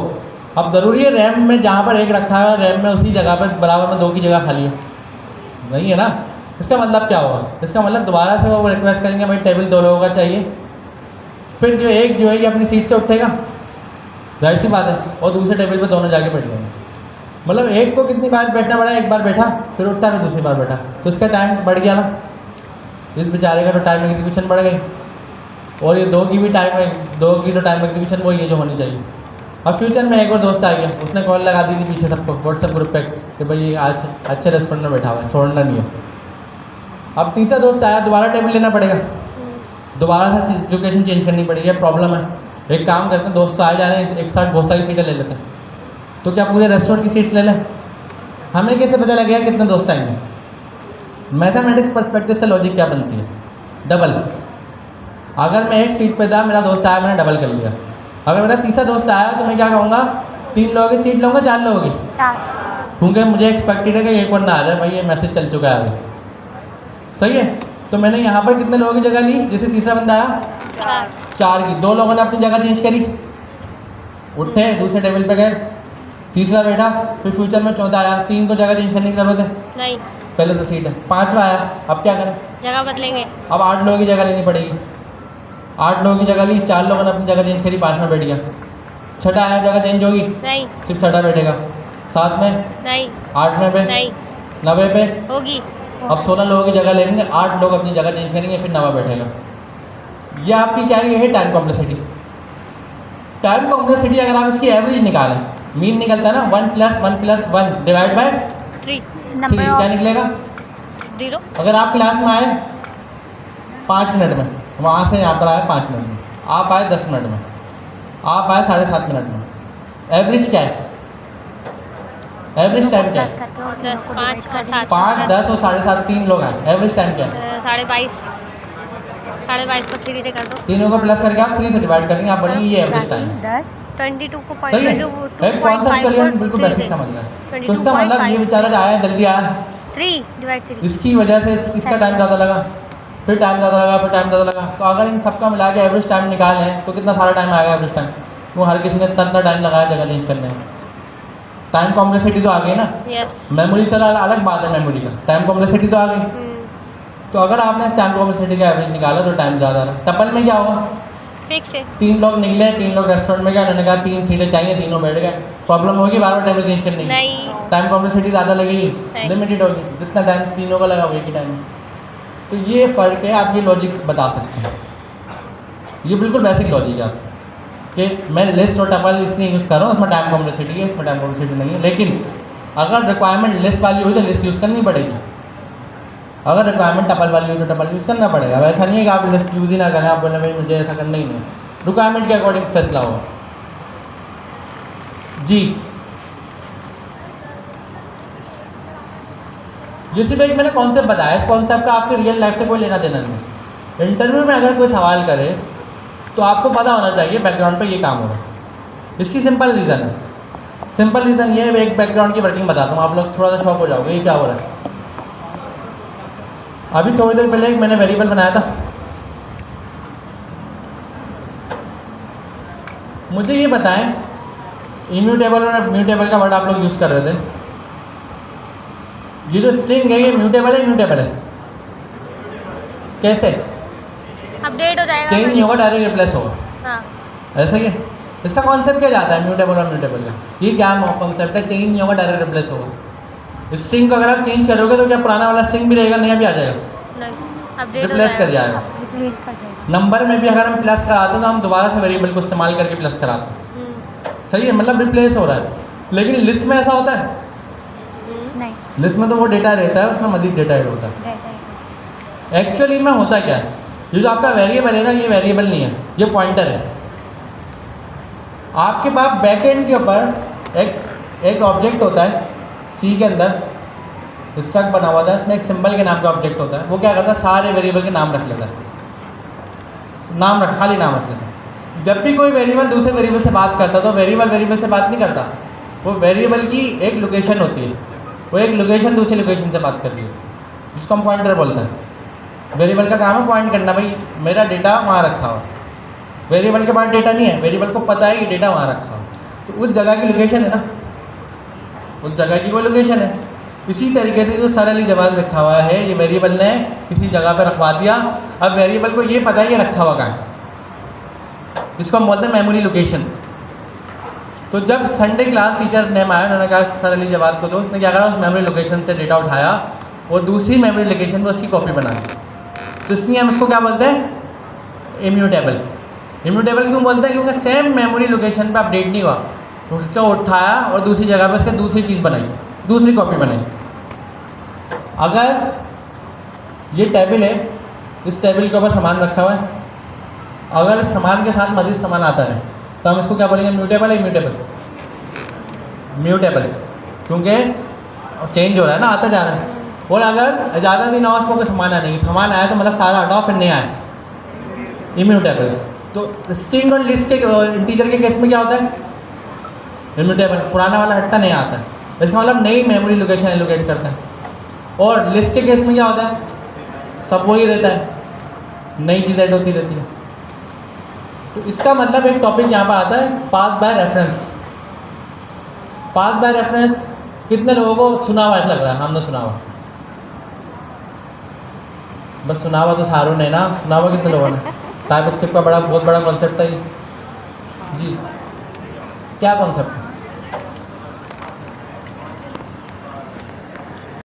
अब ज़रूरी है रैम में जहाँ पर 1 रखा है, रैम में उसी जगह पर बराबर में 2 की जगह खाली है? नहीं है ना। इसका मतलब क्या होगा, इसका मतलब दोबारा से वो रिक्वेस्ट करेंगे भाई टेबल 2 लोगों का चाहिए, फिर जो एक जो है ये अपनी सीट से उठेगा, जाहिर सी बात है, और दूसरे टेबल पे दोनों जाके बैठ जाएंगे। मतलब एक को कितनी बार बैठना पड़ा, एक बार बैठा फिर उठता फिर दूसरी बार बैठा, तो इसका टाइम बढ़ गया ना। इस बेचारे का तो टाइम एग्जीक्यूशन बढ़ गई, और ये 2 की भी दो की तो टाइम एग्जीक्यूशन वही है जो होनी चाहिए। अब फ्यूचर में एक और दोस्त आ गया, उसने कॉल लगा दी थी पीछे सबको व्हाट्सएप ग्रुप पे कि भाई ये आज अच्छे रेस्टोरेंट में बैठा हुआ है, छोड़ना नहीं है। अब तीसरा दोस्त आया, दोबारा टेबल लेना पड़ेगा, दोबारा से सिचुएशन चेंज करनी पड़ेगी। प्रॉब्लम है, एक काम करते हैं, दोस्त तो आ जा रहे हैं, एक साथ बहुत सारी सीटें ले लेते हैं, तो क्या पूरे रेस्टोरेंट की सीट्स ले लें? हमें कैसे पता लगेगा कितने दोस्त आएंगे? मैथमेटिक्स पर्सपेक्टिव से लॉजिक क्या बनती है, डबल। अगर मैं एक सीट पे था, मेरा दोस्त आया, मैंने डबल कर लिया। अगर मेरा तीसरा दोस्त आया तो मैं क्या कहूँगा, 3 लोगों की सीट लूँगा, 4 लोगों की, 4। क्योंकि मुझे एक्सपेक्टेड है कि एक और ना आ जाए, भाई ये मैसेज चल चुका है आगे। सही है। तो मैंने यहाँ पर कितने लोगों की जगह ली? जैसे तीसरा बंदा आया 4 की, 2 लोगों ने अपनी जगह चेंज करी, उठे दूसरे टेबल पे गए, तीसरा बैठा, फिर फ्यूचर में चौथा आया, 3 को जगह चेंज करने की ज़रूरत है? नहीं, पहले तो सीट है। 5वां आया, अब क्या करें? जगह बदलेंगे। अब 8 लोगों की जगह लेनी पड़ेगी। 8 लोगों की जगह ली, 4 लोगों ने अपनी जगह चेंज करी, 5 में बैठ गया। छठा आया, जगह चेंज होगी? नहीं, सिर्फ छठा बैठेगा। 7 में, नहीं, 8 में पे, नहीं 90 पे। होगी। अब 16 लोगों की जगह लेंगे, 8 लोग अपनी जगह चेंज करेंगे, फिर 9 बैठेगा। ये आपकी क्या है टाइम कॉम्प्लेक्सिटी। टाइम कॉम्प्लेक्सिटी अगर आप इसकी एवरेज निकालें, मीन निकलता है ना, 1 + 1 डिवाइड बाय 3 3, क्या निकलेगा? 0। अगर आप क्लास में आए 5 मिनट में, वहाँ से यहाँ पर आए 5 मिनट में, आप आए 10 मिनट में, आप आए 7.5 मिनट में, एवरेज क्या है? एवरेज टाइम क्या है? 5, 10 और 7.5, 3 लोग आए, एवरेज टाइम क्या है? 22.5 को 3 से कर दो। तीनों को प्लस करके आप 3 से डिवाइड करेंगे, आप बढ़ेंगे, ये एवरेज टाइम है। 10 22 को सही है। एक कॉन्सेप्ट चलिए हम बिल्कुल बेसिक समझ गए। तो इसका मतलब ये बेचारा जो आया जल्दी आया, 3 डिवाइड 3, इसकी वजह से इसका टाइम ज़्यादा लगा, फिर टाइम ज़्यादा लगा, फिर टाइम ज़्यादा लगा। तो अगर इन सबका मिला के एवरेज टाइम निकालें तो कितना सारा टाइम आएगा एवरेज टाइम? वो हर किसी ने इतना टाइम लगाया जगह चेंज करने में। टाइम कॉम्प्लेक्सिटी तो आ गई ना। यस। मेमोरी तो अलग बात है, मेमोरी का टाइम कॉम्प्लेक्सिटी तो आ गई। तो अगर आपने इस टाइम कॉम्प्लेक्सिटी का एवरेज निकाला तो टाइम ज़्यादा रहा। टपल में क्या हुआ? फिक्स है। 3 लोग निकले, 3 लोग रेस्टोरेंट में गए, उन्होंने कहा 3 सीटें चाहिए, तीनों बैठ गए। प्रॉब्लम होगी बार बार टेबल चेंज करने की? नहीं। टाइम कॉम्प्लेक्सिटी ज़्यादा लगेगी, नहीं। लिमिटेड होगी, जितना टाइम तीनों का लगा वही की टाइम। तो ये फ़र्क है, आप ये लॉजिक बता सकते हैं। ये बिल्कुल बेसिक लॉजिक है आप कि मैं लिस्ट और टपल इसलिए यूज़ कर रहा हूँ, उसमें टाइम कॉम्प्लेक्सिटी है, इसमें टाइम कॉम्प्लेक्सिटी नहीं है। लेकिन अगर रिक्वायरमेंट लिस्ट वाली हुई तो लिस्ट यूज़ करनी पड़ेगी, अगर रिक्वायरमेंट टपल वाली हुई तो टपल यूज़ करना पड़ेगा। अब ऐसा नहीं है कि आप लिस्ट यूज़ ही ना करें, आप बोले भाई मुझे ऐसा करना ही नहीं, रिक्वायरमेंट के अकॉर्डिंग फैसला हो। जी, ये सिर्फ एक मैंने कॉन्सेप्ट बताया, इस कॉन्सेप्ट का आपके रियल लाइफ से कोई लेना देना नहीं। इंटरव्यू में अगर कोई सवाल करे तो आपको पता होना चाहिए बैकग्राउंड पे ये काम हो रहा है। इसकी सिंपल रीज़न है, सिंपल रीज़न ये है, एक बैकग्राउंड की वर्किंग बताता हूँ, आप लोग थोड़ा सा शॉक हो जाओगे ये क्या हो रहा है। अभी थोड़ी देर पहले एक मैंने वेरिएबल बनाया था, मुझे ये बताएं इम्यूटेबल और म्यूटेबल का वर्ड आप लोग यूज़ कर रहे थे, ये जो स्ट्रिंग है ये म्यूटेबल है, म्यूटेबल है? कैसे? अपडेट हो जाएगा। चेंज नहीं होगा, डायरेक्ट रिप्लेस होगा। हाँ। ऐसा ही है। इसका कॉन्सेप्ट क्या जाता है म्यूटेबल और म्यूटेबल का? ये क्या कॉन्सेप्ट है? चेंज नहीं होगा, डायरेक्ट रिप्लेस होगा। स्ट्रिंग को अगर आप चेंज करोगे तो क्या पुराना वाला स्ट्रिंग भी रहेगा, नया भी आ जाएगा? नहीं, अपडेट रिप्लेस कर जाएगा। रिप्लेस कर जाएगा। नंबर में भी अगर हम प्लस कराते हैं तो हम दोबारा से वेरिएबल को इस्तेमाल करके प्लस कराते हैं। सही है, मतलब रिप्लेस हो रहा है। लेकिन लिस्ट में ऐसा होता है? नहीं, लिस्ट में तो वो डेटा रहता है, उसमें मजीद डेटा ऐड होता है। एक्चुअली में होता क्या है, ये जो आपका वेरिएबल है ना, ये वेरिएबल नहीं है, ये पॉइंटर है। आपके पास बैकएंड के ऊपर एक ऑब्जेक्ट होता है सी के अंदर, स्ट्रक्ट बना हुआ था, इसमें एक सिंबल के नाम का ऑब्जेक्ट होता है। वो क्या करता है, सारे वेरिएबल के नाम रख लेता है, खाली नाम रख लेता है। जब भी कोई वेरिएबल दूसरे वेरिएबल से बात करता है तो वेरिएबल से बात नहीं करता, वो वेरिएबल की एक लोकेशन होती है, वो एक लोकेशन दूसरी लोकेशन से बात करती है, जिसको हम पॉइंटर बोलते हैं। वेरिएबल का काम है पॉइंट करना, भाई मेरा डेटा वहाँ रखा हुआ। वेरिएबल के पास डेटा नहीं है, वेरिएबल को पता है कि डेटा वहाँ रखा हुआ, तो उस जगह की लोकेशन है ना, उस जगह की कोई लोकेशन है। इसी तरीके से जो सरली जवाब लिखा हुआ है, ये वेरिएबल ने किसी जगह पर रखवा दिया। अब वेरिएबल को ये पता है ये रखा हुआ कहाँ है, इसको हम बोलते हैं मेमोरी लोकेशन। तो जब संडे क्लास टीचर ने आया, उन्होंने कहा सरली जवाब को, तो उसने क्या करा, उस मेमोरी लोकेशन से डेटा उठाया और दूसरी मेमोरी लोकेशन पर उसकी कॉपी बना दी। तो इसलिए हम इसको क्या बोलते हैं, इम्यूटेबल। इम्यूटेबल क्यों बोलते हैं, क्योंकि सेम मेमोरी लोकेशन पर अपडेट नहीं हुआ, उसको उठाया और दूसरी जगह पर उसका दूसरी चीज़ बनाई, दूसरी कॉपी बनाई। अगर ये टेबल है, इस टेबल के ऊपर सामान रखा हुआ है, अगर इस सामान के साथ मज़ीद सामान आता है तो हम इसको क्या बोलेंगे, म्यूटेबल है इम्यूटेबल? म्यूटेबल, क्योंकि चेंज हो रहा है ना, आता जा रहा है। और अगर इजाज़त दी नमाज को कोई सामान आया नहीं, सामान आया तो मतलब सारा हटाओ फिर नहीं आया, इम्यूटेबल। तो स्ट्रिंग और लिस्ट के इंटीजर के केस में क्या होता है? इम्यूटेबल, पुराना वाला हटता नहीं आता है, इसका मतलब नई मेमोरी लोकेशन एलोकेट करता है। और लिस्ट के केस में क्या होता है? सब वही रहता है, नई चीज़ ऐड होती रहती है। तो इसका मतलब एक टॉपिक यहाँ पर आता है, pass by reference. Pass by reference कितने लोगों को सुना हुआ ऐसा लग रहा है? हमने सुना हुआ, बस सुना हुआ तो सारों ने ना, सुना हुआ कितने लोगों ने? टाइप स्क्रिप्ट का बहुत बड़ा कॉन्सेप्ट था ये जी। क्या कॉन्सेप्ट है?